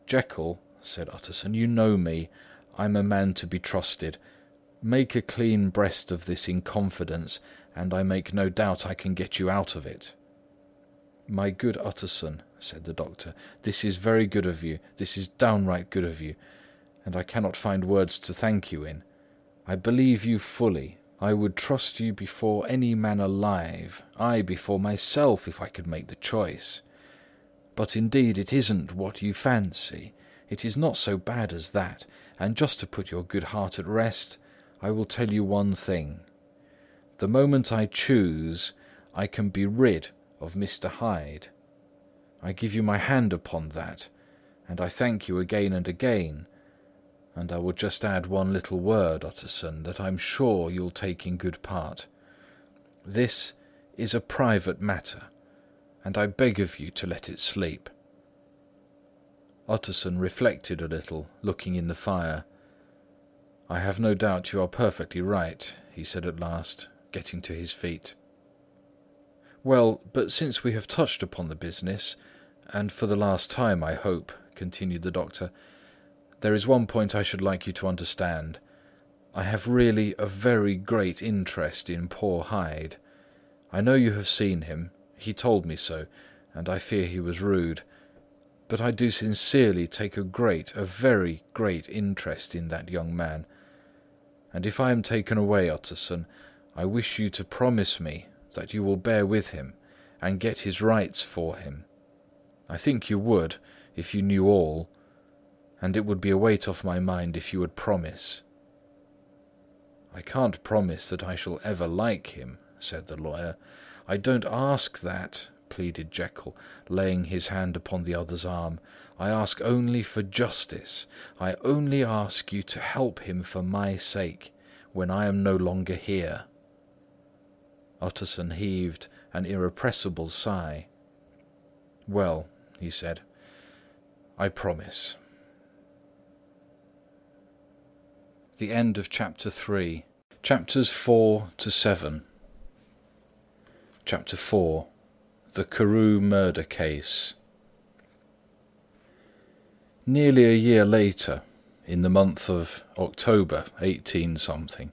"Jekyll," said Utterson, "you know me. I'm a man to be trusted. Make a clean breast of this in confidence, and I make no doubt I can get you out of it." "My good Utterson," said the doctor, "this is very good of you. This is downright good of you, and I cannot find words to thank you in. I believe you fully. I would trust you before any man alive, aye, before myself, if I could make the choice. But indeed it isn't what you fancy. It is not so bad as that, and just to put your good heart at rest, I will tell you one thing. The moment I choose, I can be rid of Mr. Hyde. I give you my hand upon that, and I thank you again and again. And I will just add one little word, Utterson, that I'm sure you'll take in good part. This is a private matter, and I beg of you to let it sleep." Utterson reflected a little, looking in the fire. "I have no doubt you are perfectly right," he said at last, getting to his feet. "Well, but since we have touched upon the business, and for the last time, I hope," continued the doctor, "there is one point I should like you to understand. I have really a very great interest in poor Hyde. I know you have seen him. He told me so, and I fear he was rude. But I do sincerely take a very great interest in that young man. And if I am taken away, Utterson, I wish you to promise me that you will bear with him and get his rights for him. I think you would, if you knew all, and it would be a weight off my mind if you would promise." "I can't promise that I shall ever like him," said the lawyer. "I don't ask that," pleaded Jekyll, laying his hand upon the other's arm. "I ask only for justice. I only ask you to help him for my sake, when I am no longer here." Utterson heaved an irrepressible sigh. "Well," he said, "I promise." The end of chapter 3. Chapters 4 to 7. Chapter 4. The Carew Murder Case. Nearly a year later, in the month of October 18-something,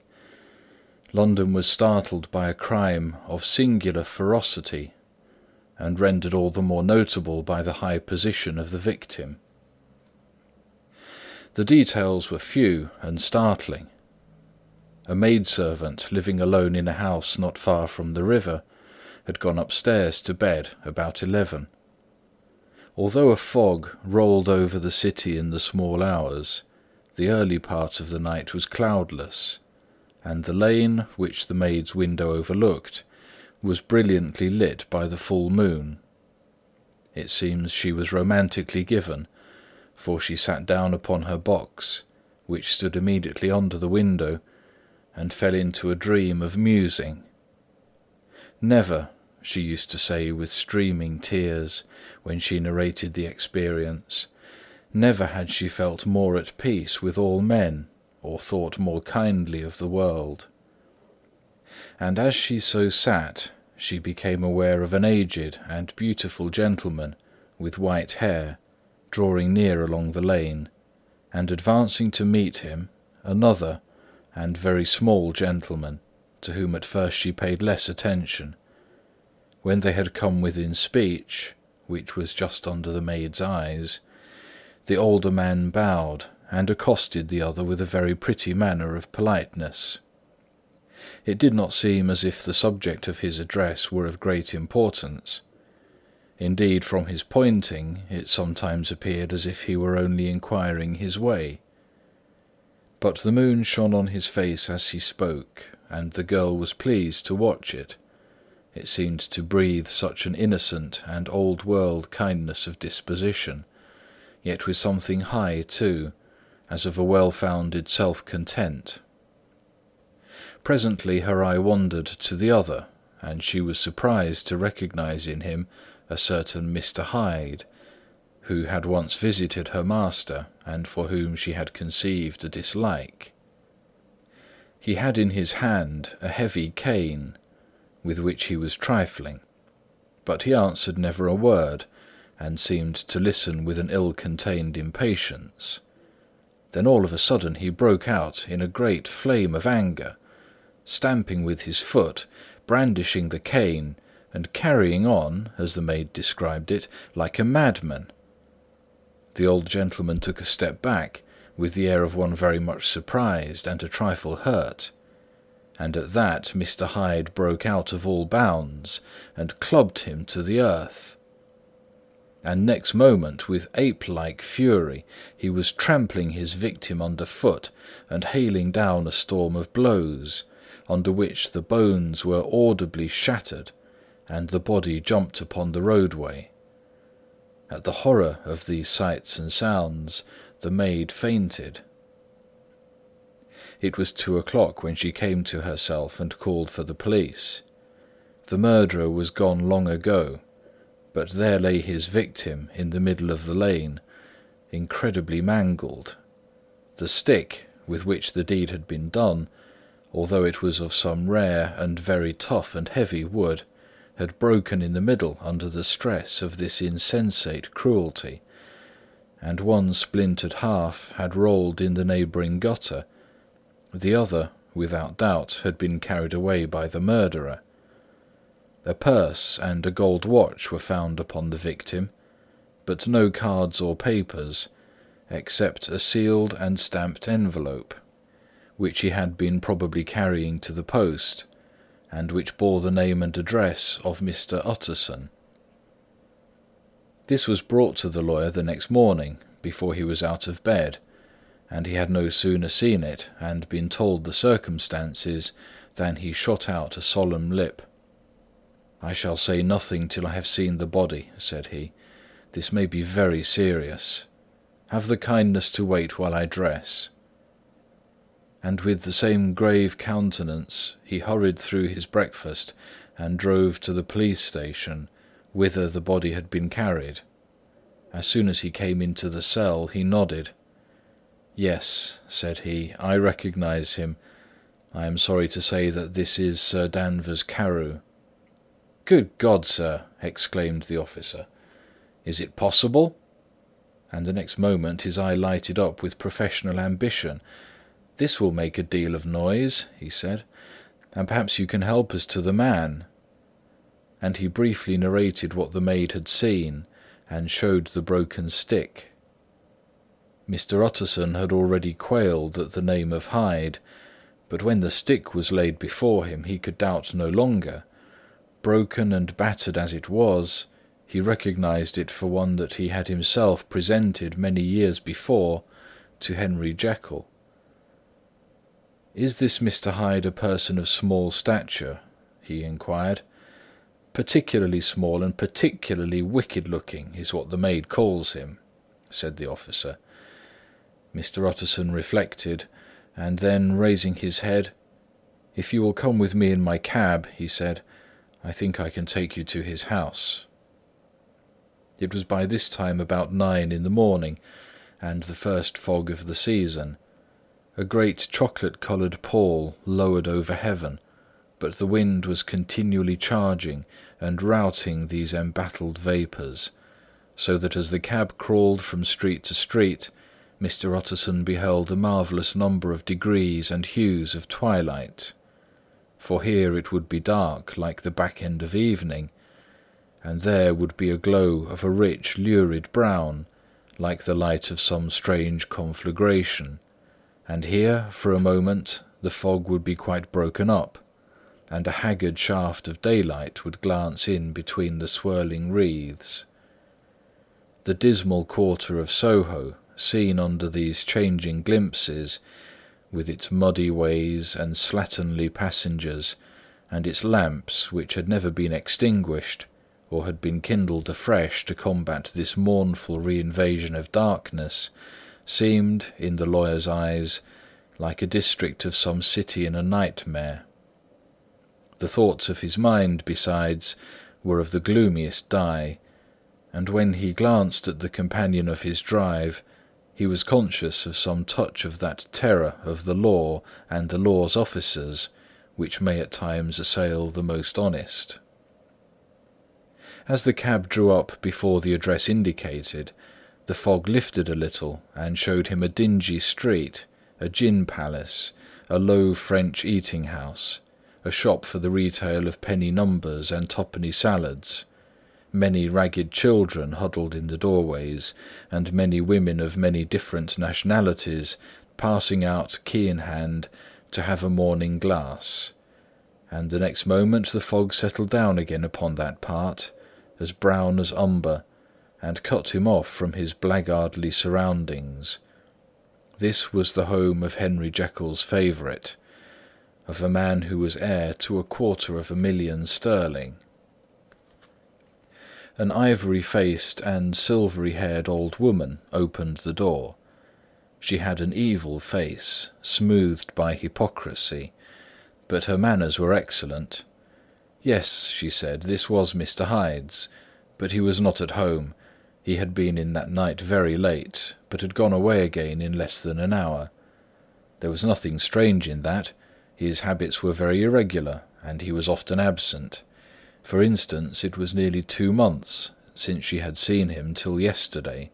London was startled by a crime of singular ferocity, and rendered all the more notable by the high position of the victim. The details were few and startling. A maidservant living alone in a house not far from the river had gone upstairs to bed about 11. Although a fog rolled over the city in the small hours, the early part of the night was cloudless, and the lane, which the maid's window overlooked, was brilliantly lit by the full moon. It seems she was romantically given, for she sat down upon her box, which stood immediately under the window, and fell into a dream of musing. Never, she used to say with streaming tears, when she narrated the experience, never had she felt more at peace with all men, or thought more kindly of the world. And as she so sat, she became aware of an aged and beautiful gentleman with white hair, drawing near along the lane, and advancing to meet him, another and very small gentleman, to whom at first she paid less attention. When they had come within speech, which was just under the maid's eyes, the older man bowed and accosted the other with a very pretty manner of politeness. It did not seem as if the subject of his address were of great importance. Indeed, from his pointing, it sometimes appeared as if he were only inquiring his way. But the moon shone on his face as he spoke, and the girl was pleased to watch it. It seemed to breathe such an innocent and old-world kindness of disposition, yet with something high too, as of a well-founded self-content. Presently her eye wandered to the other, and she was surprised to recognize in him a certain Mr. Hyde, who had once visited her master and for whom she had conceived a dislike. He had in his hand a heavy cane, with which he was trifling, but he answered never a word, and seemed to listen with an ill-contained impatience. Then all of a sudden he broke out in a great flame of anger, stamping with his foot, brandishing the cane, and carrying on, as the maid described it, like a madman. The old gentleman took a step back, with the air of one very much surprised and a trifle hurt, and at that Mr. Hyde broke out of all bounds, and clubbed him to the earth. And next moment, with ape-like fury, he was trampling his victim under foot, and hailing down a storm of blows, under which the bones were audibly shattered, and the body jumped upon the roadway. At the horror of these sights and sounds, the maid fainted. It was 2:00 when she came to herself and called for the police. The murderer was gone long ago, but there lay his victim in the middle of the lane, incredibly mangled. The stick with which the deed had been done, although it was of some rare and very tough and heavy wood, had broken in the middle under the stress of this insensate cruelty, and one splintered half had rolled in the neighbouring gutter. The other, without doubt, had been carried away by the murderer. A purse and a gold watch were found upon the victim, but no cards or papers, except a sealed and stamped envelope, which he had been probably carrying to the post, and which bore the name and address of Mr. Utterson. This was brought to the lawyer the next morning, before he was out of bed, and he had no sooner seen it and been told the circumstances than he shot out a solemn lip. "I shall say nothing till I have seen the body," said he. "This may be very serious. Have the kindness to wait while I dress." And with the same grave countenance he hurried through his breakfast and drove to the police station, whither the body had been carried. As soon as he came into the cell, he nodded. "Yes," said he, "I recognize him. I am sorry to say that this is Sir Danvers Carew." "Good God, sir!" exclaimed the officer. "Is it possible?" And the next moment his eye lighted up with professional ambition. "This will make a deal of noise," he said, "and perhaps you can help us to the man." And he briefly narrated what the maid had seen, and showed the broken stick. Mr. Utterson had already quailed at the name of Hyde, but when the stick was laid before him, he could doubt no longer. Broken and battered as it was, he recognized it for one that he had himself presented many years before to Henry Jekyll. "Is this Mr. Hyde a person of small stature?" he inquired. "Particularly small and particularly wicked-looking is what the maid calls him," said the officer. Mr. Utterson reflected, and then, raising his head, "If you will come with me in my cab," he said, "I think I can take you to his house." It was by this time about 9 in the morning, and the first fog of the season. A great chocolate-coloured pall lowered over heaven, but the wind was continually charging and routing these embattled vapours, so that as the cab crawled from street to street, Mr. Utterson beheld a marvellous number of degrees and hues of twilight. For here it would be dark like the back end of evening, and there would be a glow of a rich lurid brown, like the light of some strange conflagration, and here, for a moment, the fog would be quite broken up, and a haggard shaft of daylight would glance in between the swirling wreaths. The dismal quarter of Soho, seen under these changing glimpses, with its muddy ways and slatternly passengers, and its lamps which had never been extinguished, or had been kindled afresh to combat this mournful reinvasion of darkness, seemed, in the lawyer's eyes, like a district of some city in a nightmare. The thoughts of his mind, besides, were of the gloomiest dye, and when he glanced at the companion of his drive, he was conscious of some touch of that terror of the law and the law's officers which may at times assail the most honest. As the cab drew up before the address indicated, the fog lifted a little and showed him a dingy street, a gin palace, a low French eating-house, a shop for the retail of penny numbers and twopenny salads, many ragged children huddled in the doorways, and many women of many different nationalities passing out key in hand to have a morning glass; and the next moment the fog settled down again upon that part, as brown as umber, and cut him off from his blackguardly surroundings. This was the home of Henry Jekyll's favourite, of a man who was heir to 250,000 sterling. An ivory-faced and silvery-haired old woman opened the door. She had an evil face, smoothed by hypocrisy, but her manners were excellent. Yes, she said, this was Mr. Hyde's, but he was not at home. He had been in that night very late, but had gone away again in less than an hour. There was nothing strange in that. His habits were very irregular, and he was often absent. For instance, it was nearly 2 months since she had seen him till yesterday.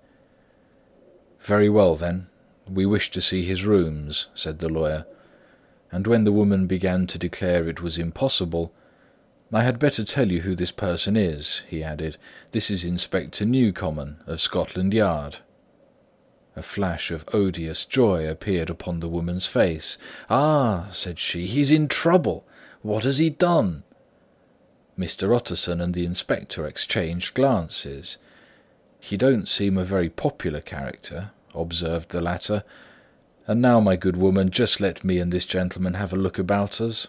"Very well, then. We wish to see his rooms," said the lawyer. And when the woman began to declare it was impossible, "I had better tell you who this person is," he added. "This is Inspector Newcomen of Scotland Yard." A flash of odious joy appeared upon the woman's face. "Ah," said she, "he's in trouble. What has he done?" Mr. Utterson and the inspector exchanged glances. "He don't seem a very popular character," observed the latter. "And now, my good woman, just let me and this gentleman have a look about us."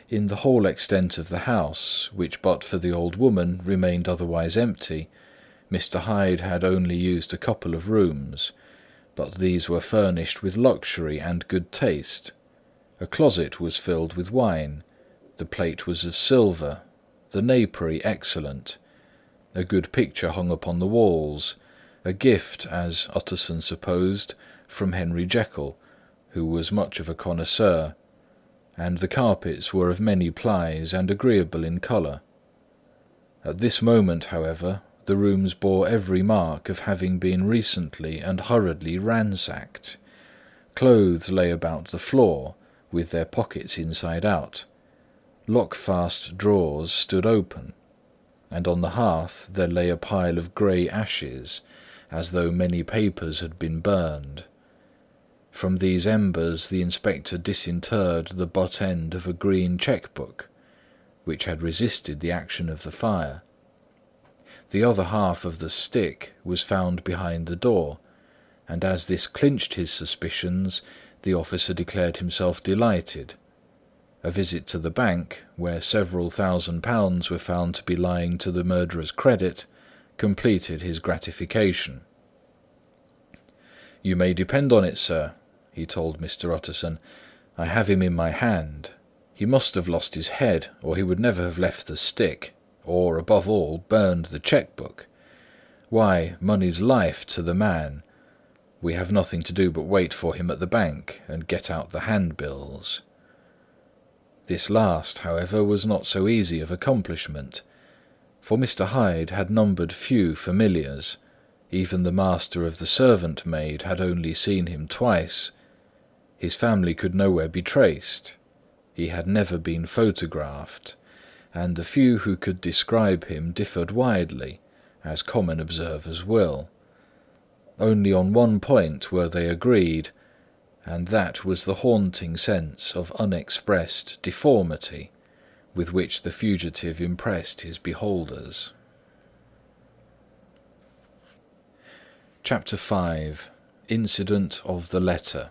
In the whole extent of the house, which but for the old woman remained otherwise empty, Mr. Hyde had only used a couple of rooms, but these were furnished with luxury and good taste. A closet was filled with wine, the plate was of silver, the napery excellent, a good picture hung upon the walls, a gift, as Utterson supposed, from Henry Jekyll, who was much of a connoisseur, and the carpets were of many plies and agreeable in colour. At this moment, however, the rooms bore every mark of having been recently and hurriedly ransacked. Clothes lay about the floor, with their pockets inside out. Lock-fast drawers stood open, and on the hearth there lay a pile of grey ashes, as though many papers had been burned. From these embers the inspector disinterred the butt end of a green cheque-book, which had resisted the action of the fire. The other half of the stick was found behind the door, and as this clinched his suspicions, the officer declared himself delighted. A visit to the bank, where several £1,000s were found to be lying to the murderer's credit, completed his gratification. "You may depend on it, sir," he told Mr. Utterson, "I have him in my hand. He must have lost his head, or he would never have left the stick, or, above all, burned the cheque-book. Why, money's life to the man. We have nothing to do but wait for him at the bank, and get out the handbills." This last, however, was not so easy of accomplishment, for Mr. Hyde had numbered few familiars. Even the master of the servant-maid had only seen him twice. His family could nowhere be traced. He had never been photographed, and the few who could describe him differed widely, as common observers will. Only on one point were they agreed, and that was the haunting sense of unexpressed deformity with which the fugitive impressed his beholders. Chapter 5. Incident of the Letter.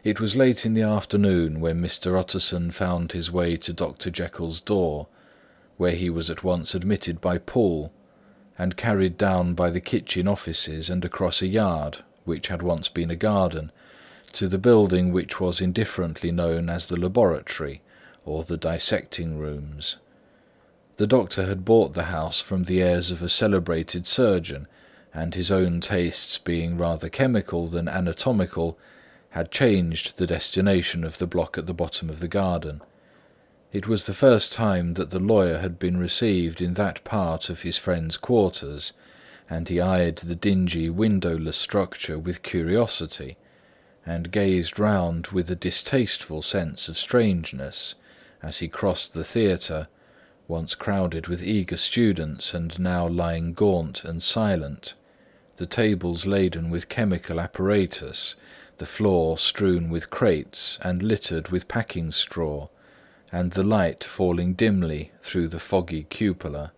It was late in the afternoon when Mr. Utterson found his way to Dr. Jekyll's door, where he was at once admitted by Poole, and carried down by the kitchen offices and across a yard, which had once been a garden, to the building which was indifferently known as the laboratory or the dissecting rooms. The doctor had bought the house from the heirs of a celebrated surgeon, and his own tastes being rather chemical than anatomical, had changed the destination of the block at the bottom of the garden. It was the first time that the lawyer had been received in that part of his friend's quarters, and he eyed the dingy windowless structure with curiosity, and gazed round with a distasteful sense of strangeness as he crossed the theatre, once crowded with eager students and now lying gaunt and silent, the tables laden with chemical apparatus, the floor strewn with crates and littered with packing straw, and the light falling dimly through the foggy cupola.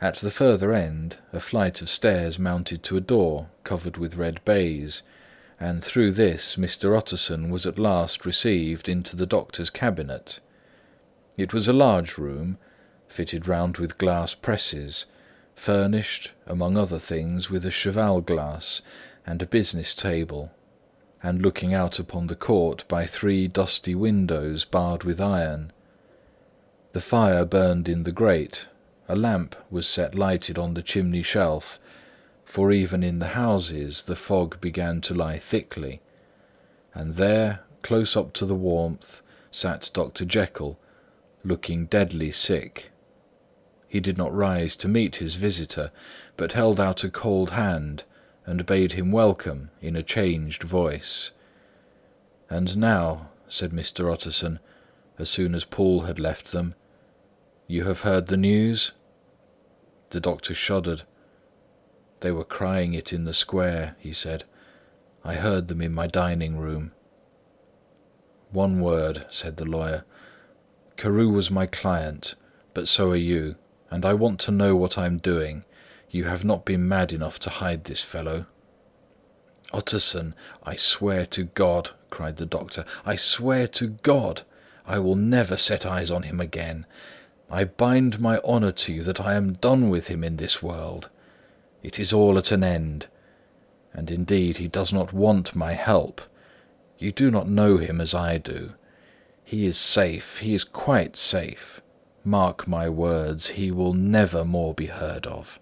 At the further end, a flight of stairs mounted to a door covered with red baize, and through this Mr. Utterson was at last received into the doctor's cabinet. It was a large room, fitted round with glass presses, furnished, among other things, with a cheval glass and a business table, and looking out upon the court by 3 dusty windows barred with iron. The fire burned in the grate, a lamp was set lighted on the chimney shelf, for even in the houses the fog began to lie thickly, and there, close up to the warmth, sat Dr. Jekyll, looking deadly sick. He did not rise to meet his visitor, but held out a cold hand and bade him welcome in a changed voice. "And now," said Mr. Utterson, as soon as Poole had left them, "you have heard the news?" The doctor shuddered. "They were crying it in the square," he said. "I heard them in my dining room." "One word," said the lawyer. "Carew was my client, but so are you, and I want to know what I am doing. You have not been mad enough to hide this fellow." "Utterson, I swear to God," cried the doctor, "I swear to God, I will never set eyes on him again. I bind my honour to you that I am done with him in this world. It is all at an end. And indeed he does not want my help. You do not know him as I do. He is safe, he is quite safe. Mark my words, he will never more be heard of."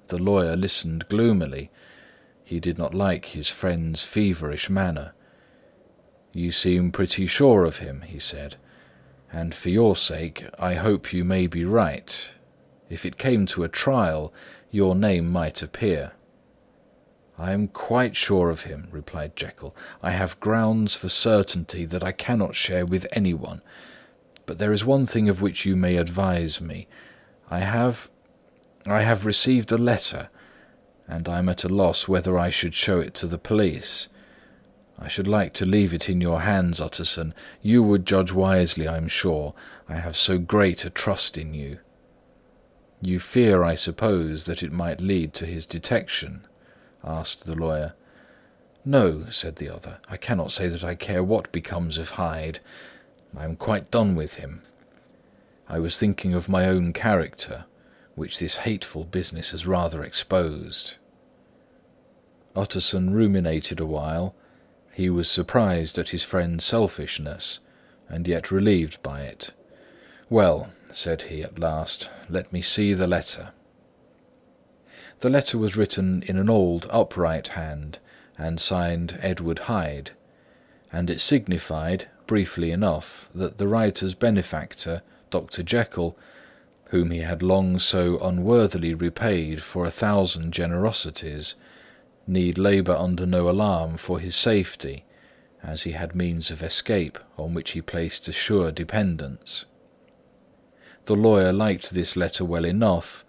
The lawyer listened gloomily. He did not like his friend's feverish manner. "You seem pretty sure of him," he said, "and for your sake I hope you may be right. If it came to a trial, your name might appear." "I am quite sure of him," replied Jekyll. "I have grounds for certainty that I cannot share with anyone. But there is one thing of which you may advise me. I have received a letter, and I am at a loss whether I should show it to the police. I should like to leave it in your hands, Utterson. You would judge wisely, I am sure. I have so great a trust in you." "You fear, I suppose, that it might lead to his detection?" asked the lawyer. "No," said the other. "I cannot say that I care what becomes of Hyde. I am quite done with him. I was thinking of my own character, which this hateful business has rather exposed." Utterson ruminated a while. He was surprised at his friend's selfishness, and yet relieved by it. "Well," said he at last, "let me see the letter." The letter was written in an old upright hand, and signed Edward Hyde, and it signified, briefly enough, that the writer's benefactor, Dr. Jekyll, whom he had long so unworthily repaid for 1,000 generosities, need labour under no alarm for his safety, as he had means of escape on which he placed a sure dependence. The lawyer liked this letter well enough.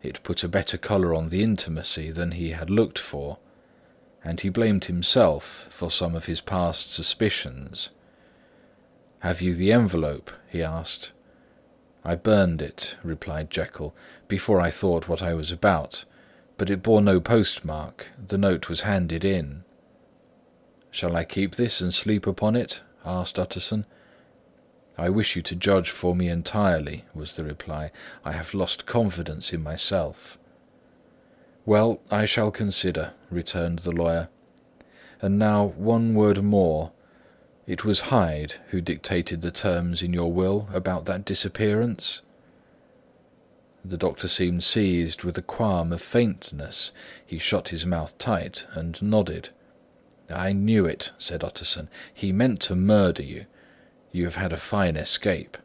It put a better colour on the intimacy than he had looked for, and he blamed himself for some of his past suspicions. "Have you the envelope?" he asked. "I burned it," replied Jekyll, "before I thought what I was about, but it bore no postmark. The note was handed in." "Shall I keep this and sleep upon it?" asked Utterson. "I wish you to judge for me entirely," was the reply. "I have lost confidence in myself." "Well, I shall consider," returned the lawyer. And now one word more. It was Hyde who dictated the terms in your will about that disappearance?" The doctor seemed seized with a qualm of faintness. He shut his mouth tight and nodded. "I knew it," said Utterson. "He meant to murder you. You have had a fine escape."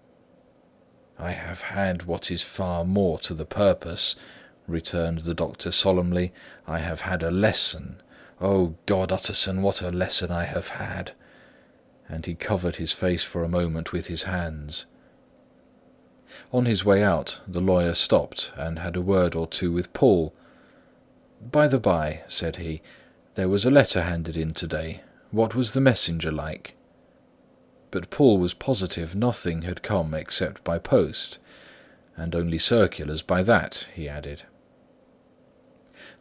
"I have had what is far more to the purpose," returned the doctor solemnly. "I have had a lesson. O God, Utterson, what a lesson I have had!" And he covered his face for a moment with his hands. On his way out, the lawyer stopped and had a word or two with Poole. "By the by," said he, "there was a letter handed in to-day. What was the messenger like?" But Poole was positive nothing had come except by post, and only circulars by that, he added.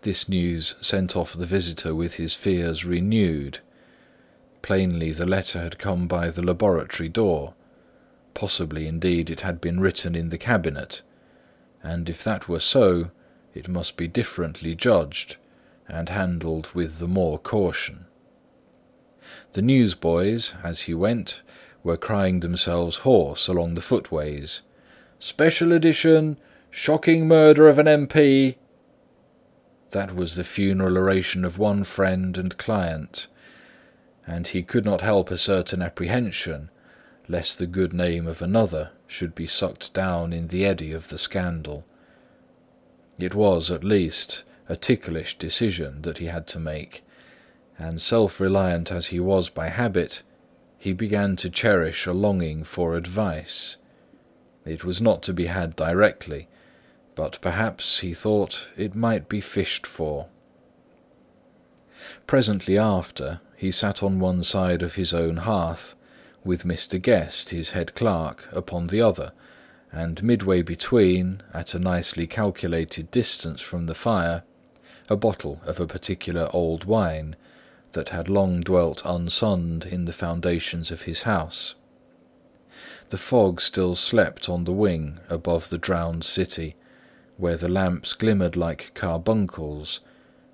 This news sent off the visitor with his fears renewed. Plainly the letter had come by the laboratory door. Possibly, indeed, it had been written in the cabinet, and if that were so, it must be differently judged, and handled with the more caution. The newsboys, as he went, were crying themselves hoarse along the footways. "Special edition! Shocking murder of an M.P.!" That was the funeral oration of one friend and client, and he could not help a certain apprehension lest the good name of another should be sucked down in the eddy of the scandal. It was, at least, a ticklish decision that he had to make, and self-reliant as he was by habit, he began to cherish a longing for advice. It was not to be had directly, but perhaps, he thought, it might be fished for. Presently after, he sat on one side of his own hearth, with Mr. Guest, his head clerk, upon the other, and midway between, at a nicely calculated distance from the fire, a bottle of a particular old wine that had long dwelt unsunned in the foundations of his house. The fog still slept on the wing above the drowned city, where the lamps glimmered like carbuncles,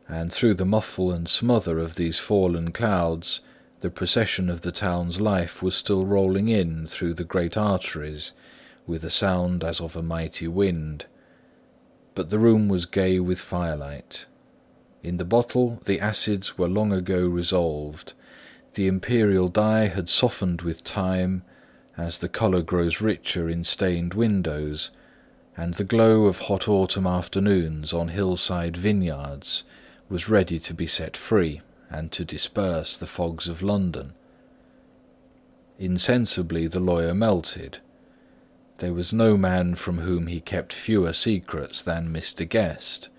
and through the muffle and smother of these fallen clouds, the procession of the town's life was still rolling in through the great arteries, with a sound as of a mighty wind. But the room was gay with firelight. In the bottle the acids were long ago resolved. The imperial dye had softened with time, as the colour grows richer in stained windows, and the glow of hot autumn afternoons on hillside vineyards was ready to be set free and to disperse the fogs of London. Insensibly the lawyer melted. There was no man from whom he kept fewer secrets than Mr. Guest,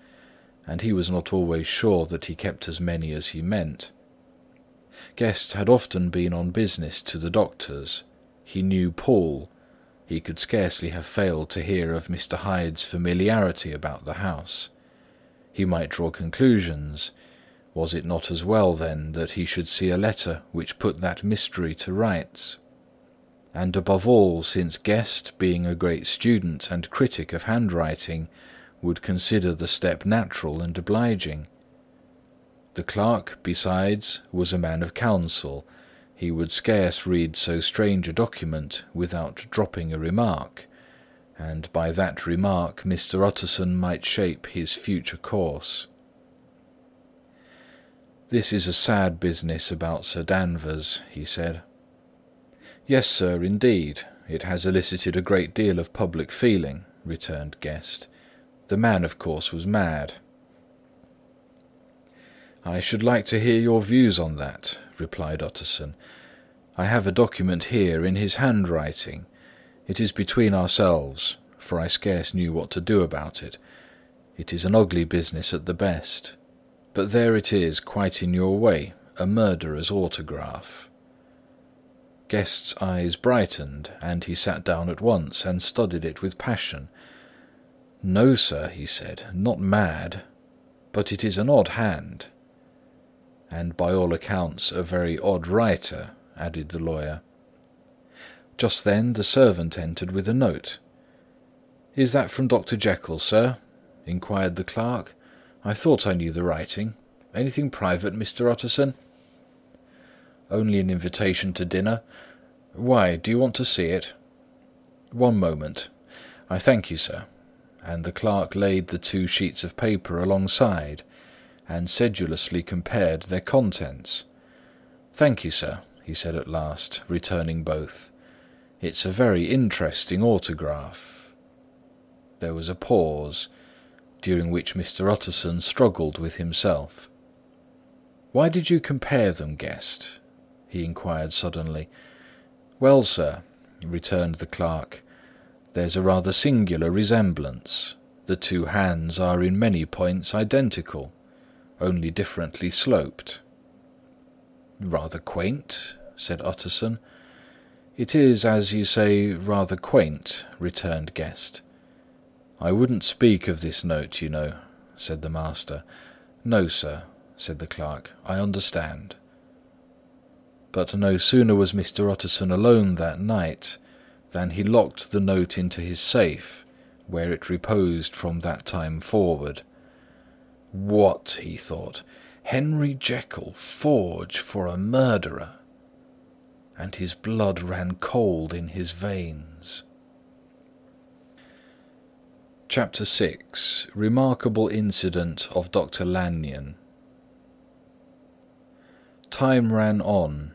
and he was not always sure that he kept as many as he meant. Guest had often been on business to the doctor's. He knew Poole. He could scarcely have failed to hear of Mr. Hyde's familiarity about the house. He might draw conclusions. Was it not as well, then, that he should see a letter which put that mystery to rights? And above all, since Guest, being a great student and critic of handwriting, would consider the step natural and obliging. The clerk, besides, was a man of counsel. He would scarce read so strange a document without dropping a remark, and by that remark Mr. Utterson might shape his future course. "This is a sad business about Sir Danvers," he said. "Yes, sir, indeed. It has elicited a great deal of public feeling," returned Guest. "The man, of course, was mad." "I should like to hear your views on that," replied Utterson. "I have a document here in his handwriting. It is between ourselves, for I scarce knew what to do about it. It is an ugly business at the best. But there it is, quite in your way, a murderer's autograph." Guest's eyes brightened, and he sat down at once and studied it with passion. "No, sir," he said, "not mad. But it is an odd hand." "And by all accounts a very odd writer," added the lawyer. Just then the servant entered with a note. "Is that from Dr. Jekyll, sir?" inquired the clerk. "I thought I knew the writing. Anything private, Mr. Utterson?" Only an invitation to dinner. Why, do you want to see it?" "One moment. I thank you, sir." And the clerk laid the 2 sheets of paper alongside, and sedulously compared their contents. "Thank you, sir," he said at last, returning both. "It's a very interesting autograph." There was a pause, during which Mr. Utterson struggled with himself. "Why did you compare them, Guest?" he inquired suddenly. "Well, sir," returned the clerk, "there's a rather singular resemblance. The 2 hands are in many points identical, only differently sloped." "Rather quaint," said Utterson. "It is, as you say, rather quaint," returned Guest. "I wouldn't speak of this note, you know," said the master. "No, sir," said the clerk, "I understand." But no sooner was Mr. Utterson alone that night than he locked the note into his safe, where it reposed from that time forward. "What," he thought, "Henry Jekyll forge for a murderer!" And his blood ran cold in his veins. Chapter 6. Remarkable Incident of Dr. Lanyon. Time ran on.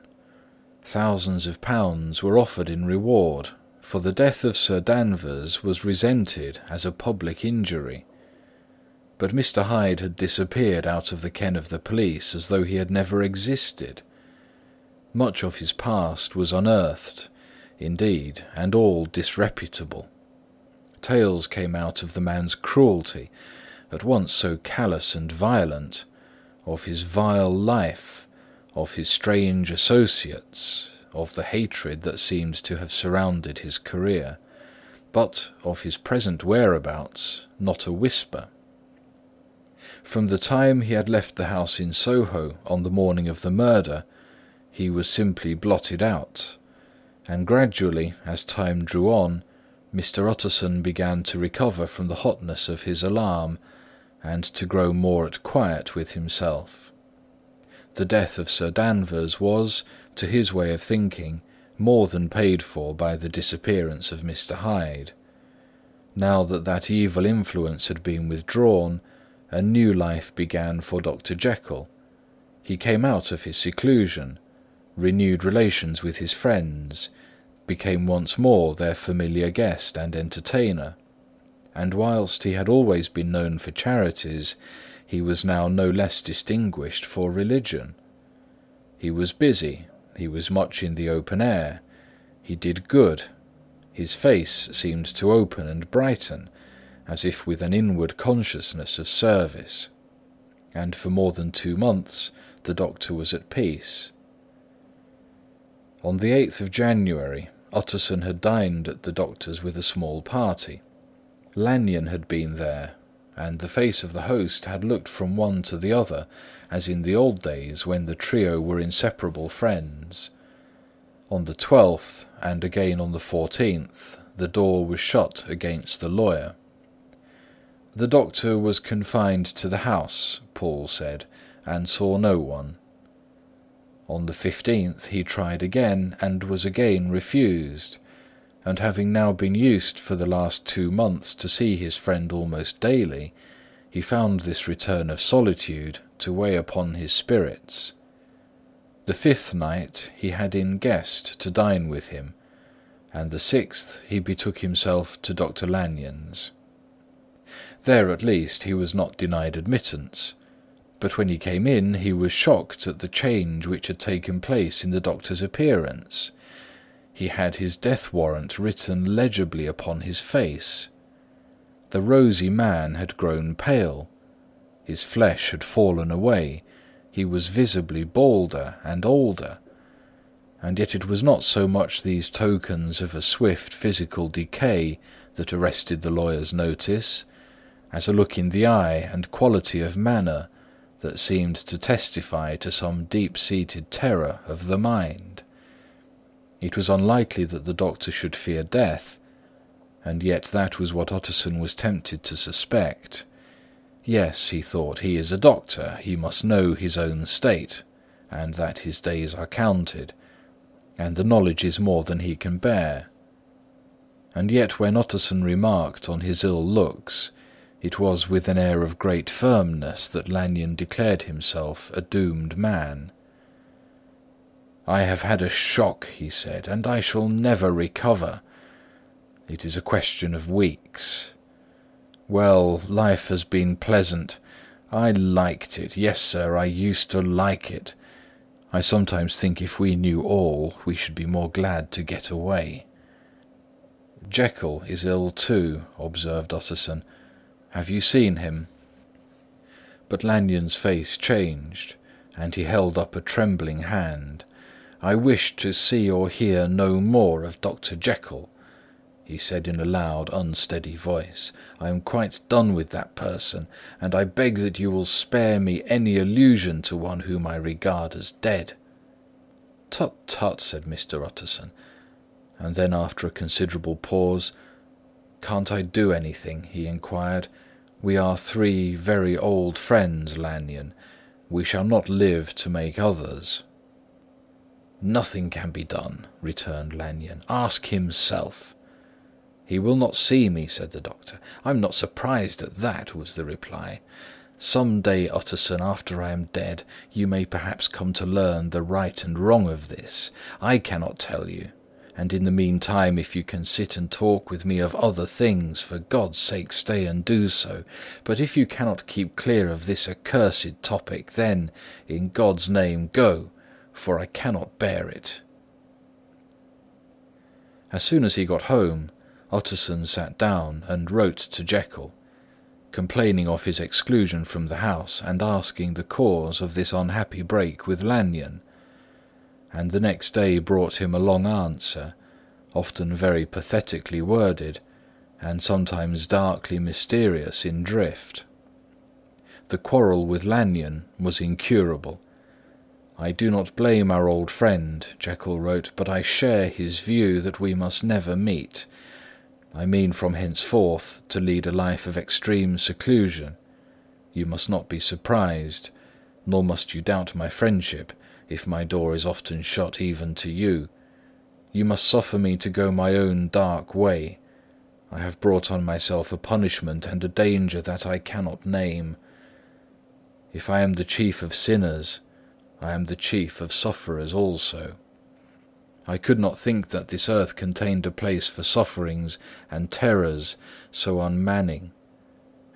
Thousands of pounds were offered in reward, for the death of Sir Danvers was resented as a public injury. But Mr. Hyde had disappeared out of the ken of the police as though he had never existed. Much of his past was unearthed, indeed, and all disreputable. Tales came out of the man's cruelty, at once so callous and violent, of his vile life, of his strange associates, of the hatred that seemed to have surrounded his career, but of his present whereabouts not a whisper. From the time he had left the house in Soho on the morning of the murder, he was simply blotted out, and gradually, as time drew on, Mr. Utterson began to recover from the hotness of his alarm, and to grow more at quiet with himself. The death of Sir Danvers was, to his way of thinking, more than paid for by the disappearance of Mr. Hyde. Now that that evil influence had been withdrawn, a new life began for Dr. Jekyll. He came out of his seclusion, renewed relations with his friends, became once more their familiar guest and entertainer, and whilst he had always been known for charities, he was now no less distinguished for religion. He was busy, he was much in the open air, he did good, his face seemed to open and brighten, as if with an inward consciousness of service, and for more than 2 months the doctor was at peace. On the 8th of January, Utterson had dined at the doctor's with a small party. Lanyon had been there, and the face of the host had looked from one to the other, as in the old days when the trio were inseparable friends. On the 12th, and again on the 14th, the door was shut against the lawyer. The doctor was confined to the house, Poole said, and saw no one. On the 15th he tried again, and was again refused, and having now been used for the last 2 months to see his friend almost daily, he found this return of solitude to weigh upon his spirits. The 5th night he had in Guest to dine with him, and the 6th he betook himself to Dr. Lanyon's. There at least he was not denied admittance, but when he came in he was shocked at the change which had taken place in the doctor's appearance. He had his death warrant written legibly upon his face. The rosy man had grown pale, his flesh had fallen away, he was visibly balder and older, and yet it was not so much these tokens of a swift physical decay that arrested the lawyer's notice, as a look in the eye and quality of manner that seemed to testify to some deep-seated terror of the mind. It was unlikely that the doctor should fear death, and yet that was what Utterson was tempted to suspect. Yes, he thought, he is a doctor, he must know his own state, and that his days are counted, and the knowledge is more than he can bear. And yet when Utterson remarked on his ill looks, it was with an air of great firmness that Lanyon declared himself a doomed man. "I have had a shock," he said, "and I shall never recover. It is a question of weeks. Well, life has been pleasant. I liked it. Yes, sir, I used to like it. I sometimes think if we knew all, we should be more glad to get away." "Jekyll is ill too," observed Utterson. "Have you seen him?" But Lanyon's face changed, and he held up a trembling hand. "I wish to see or hear no more of Dr. Jekyll," he said in a loud, unsteady voice. "I am quite done with that person, and I beg that you will spare me any allusion to one whom I regard as dead." "Tut, tut," said Mr. Utterson, and then after a considerable pause, "Can't I do anything?" he inquired. "We are three very old friends, Lanyon. We shall not live to make others." "Nothing can be done," returned Lanyon. "Ask himself." "He will not see me," said the doctor. "I'm not surprised at that," was the reply. "Some day, Utterson, after I am dead, you may perhaps come to learn the right and wrong of this. I cannot tell you. And in the meantime, if you can sit and talk with me of other things, for God's sake stay and do so. But if you cannot keep clear of this accursed topic, then, in God's name, go, for I cannot bear it." As soon as he got home, Utterson sat down and wrote to Jekyll, complaining of his exclusion from the house and asking the cause of this unhappy break with Lanyon; and the next day brought him a long answer, often very pathetically worded, and sometimes darkly mysterious in drift. The quarrel with Lanyon was incurable. "I do not blame our old friend," Jekyll wrote, "but I share his view that we must never meet. I mean from henceforth to lead a life of extreme seclusion. You must not be surprised, nor must you doubt my friendship, if my door is often shut even to you. You must suffer me to go my own dark way. I have brought on myself a punishment and a danger that I cannot name. If I am the chief of sinners, I am the chief of sufferers also. I could not think that this earth contained a place for sufferings and terrors so unmanning.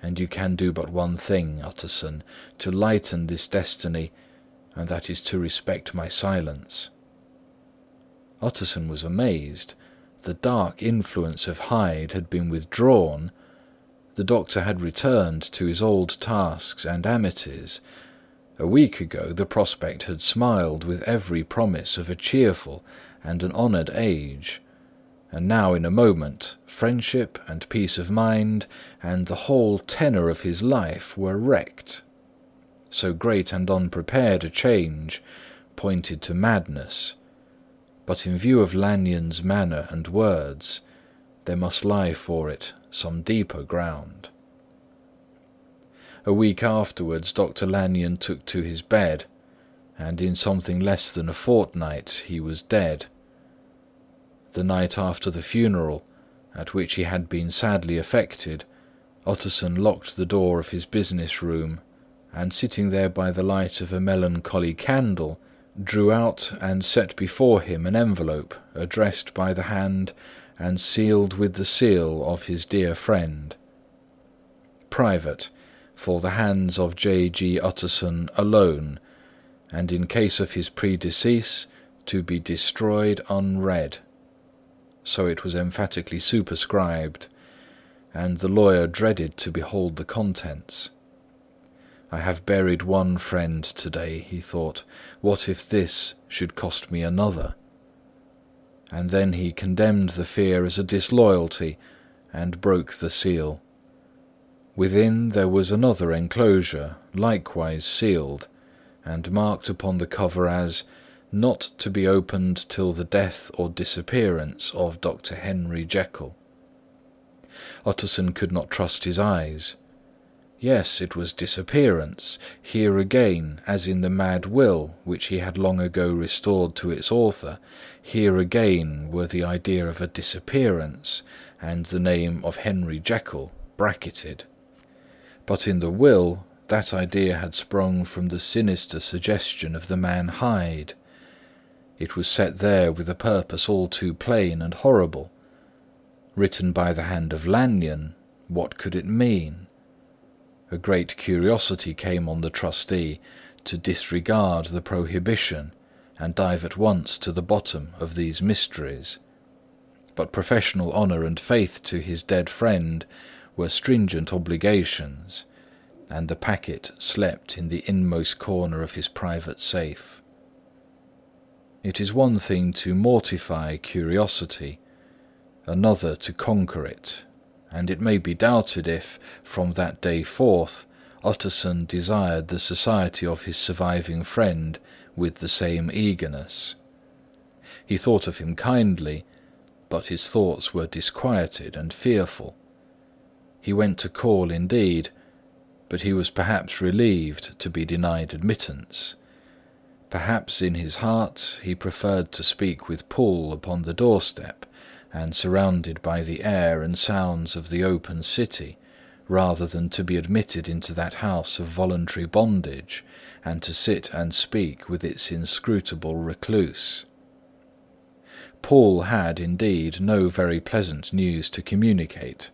And you can do but one thing, Utterson, to lighten this destiny, and that is to respect my silence." Utterson was amazed. The dark influence of Hyde had been withdrawn. The doctor had returned to his old tasks and amities. A week ago the prospect had smiled with every promise of a cheerful and an honoured age, and now in a moment friendship and peace of mind and the whole tenor of his life were wrecked. So great and unprepared a change pointed to madness, but in view of Lanyon's manner and words, there must lie for it some deeper ground. A week afterwards Dr. Lanyon took to his bed, and in something less than a fortnight he was dead. The night after the funeral, at which he had been sadly affected, Utterson locked the door of his business room, and sitting there by the light of a melancholy candle, drew out and set before him an envelope addressed by the hand and sealed with the seal of his dear friend. "Private, for the hands of J. G. Utterson alone, and in case of his predecease, to be destroyed unread." So it was emphatically superscribed, and the lawyer dreaded to behold the contents. "I have buried one friend to-day," he thought. "What if this should cost me another?" And then he condemned the fear as a disloyalty, and broke the seal. Within there was another enclosure, likewise sealed, and marked upon the cover as "Not to be opened till the death or disappearance of Dr. Henry Jekyll." Utterson could not trust his eyes. Yes, it was disappearance. Here again, as in the mad will which he had long ago restored to its author, here again were the idea of a disappearance, and the name of Henry Jekyll bracketed. But in the will, that idea had sprung from the sinister suggestion of the man Hyde. It was set there with a purpose all too plain and horrible. Written by the hand of Lanyon, what could it mean? A great curiosity came on the trustee to disregard the prohibition and dive at once to the bottom of these mysteries. But professional honour and faith to his dead friend were stringent obligations, and the packet slept in the inmost corner of his private safe. It is one thing to mortify curiosity, another to conquer it, and it may be doubted if, from that day forth, Utterson desired the society of his surviving friend with the same eagerness. He thought of him kindly, but his thoughts were disquieted and fearful. He went to call indeed, but he was perhaps relieved to be denied admittance. Perhaps in his heart he preferred to speak with Poole upon the doorstep, and surrounded by the air and sounds of the open city, rather than to be admitted into that house of voluntary bondage, and to sit and speak with its inscrutable recluse. Poole had, indeed, no very pleasant news to communicate.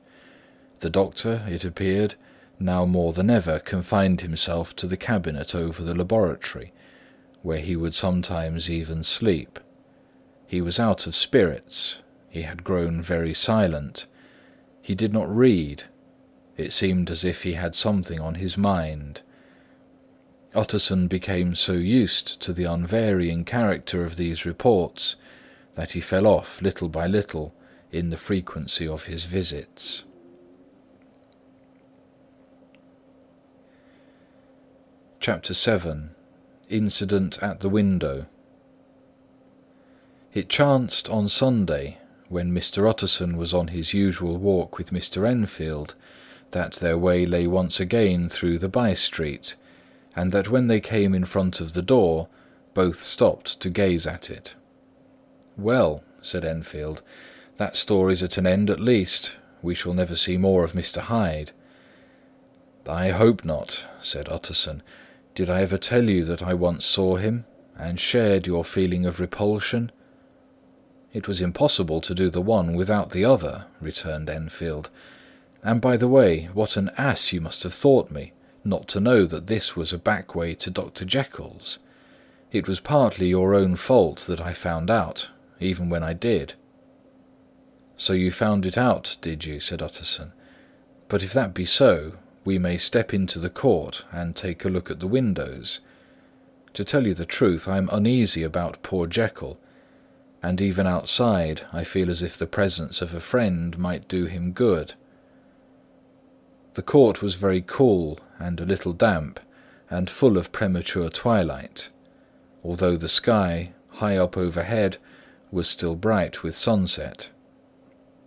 The doctor, it appeared, now more than ever confined himself to the cabinet over the laboratory, where he would sometimes even sleep. He was out of spirits. He had grown very silent. He did not read. It seemed as if he had something on his mind. Utterson became so used to the unvarying character of these reports that he fell off little by little in the frequency of his visits. Chapter 7. Incident at the Window. It chanced on Sunday, when Mr. Utterson was on his usual walk with Mr. Enfield, that their way lay once again through the by-street, and that when they came in front of the door, both stopped to gaze at it. "Well," said Enfield, "that story's at an end at least. We shall never see more of Mr. Hyde." "I hope not," said Utterson. "Did I ever tell you that I once saw him, and shared your feeling of repulsion?" "It was impossible to do the one without the other," returned Enfield. "And by the way, what an ass you must have thought me, not to know that this was a back way to Dr. Jekyll's. It was partly your own fault that I found out, even when I did." "So you found it out, did you?" said Utterson. "But if that be so, we may step into the court and take a look at the windows. To tell you the truth, I am uneasy about poor Jekyll, and even outside I feel as if the presence of a friend might do him good." The court was very cool and a little damp, and full of premature twilight, although the sky, high up overhead, was still bright with sunset.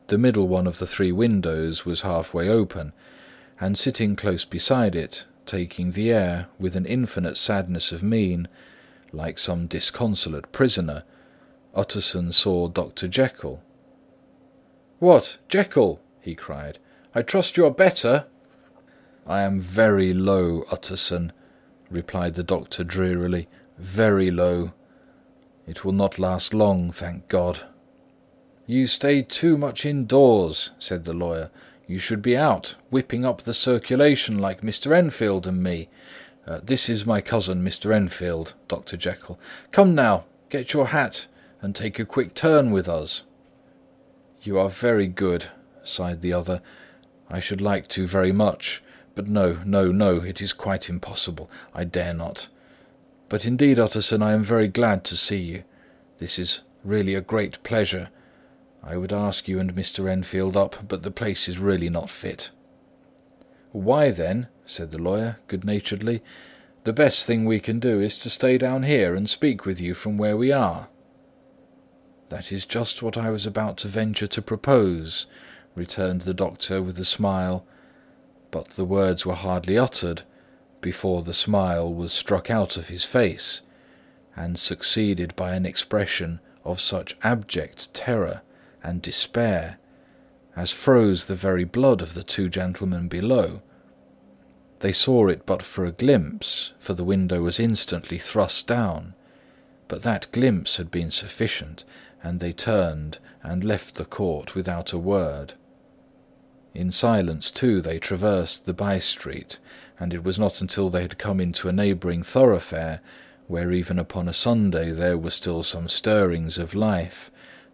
The middle one of the three windows was halfway open, and sitting close beside it, taking the air with an infinite sadness of mien, like some disconsolate prisoner, Utterson saw Dr. Jekyll. "What, Jekyll!" he cried. "I trust you are better?" "I am very low, Utterson," replied the doctor drearily. "Very low. It will not last long, thank God." "You stay too much indoors," said the lawyer. "You should be out, whipping up the circulation like Mr. Enfield and me. This is my cousin, Mr. Enfield, Dr. Jekyll. Come now, get your hat and take a quick turn with us." "You are very good," sighed the other. "I should like to very much, but no, it is quite impossible. I dare not. But indeed, Utterson, I am very glad to see you. This is really a great pleasure. I would ask you and Mr. Enfield up, but the place is really not fit." "Why then," said the lawyer, good-naturedly, "the best thing we can do is to stay down here and speak with you from where we are." "That is just what I was about to venture to propose," returned the doctor with a smile. But the words were hardly uttered before the smile was struck out of his face, and succeeded by an expression of such abject terror and despair as froze the very blood of the two gentlemen below. They saw it but for a glimpse, for the window was instantly thrust down, but that glimpse had been sufficient, and they turned and left the court without a word. In silence too they traversed the by-street, and it was not until they had come into a neighbouring thoroughfare, where even upon a Sunday there were still some stirrings of life,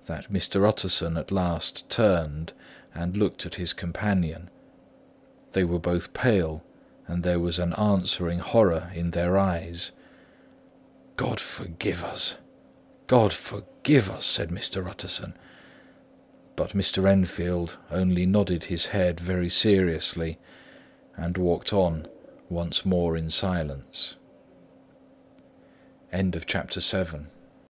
that Mr. Utterson at last turned and looked at his companion. They were both pale, and there was an answering horror in their eyes. "God forgive us! God forgive us!" said Mr. Utterson. But Mr. Enfield only nodded his head very seriously, and walked on once more in silence. End of chapter 7.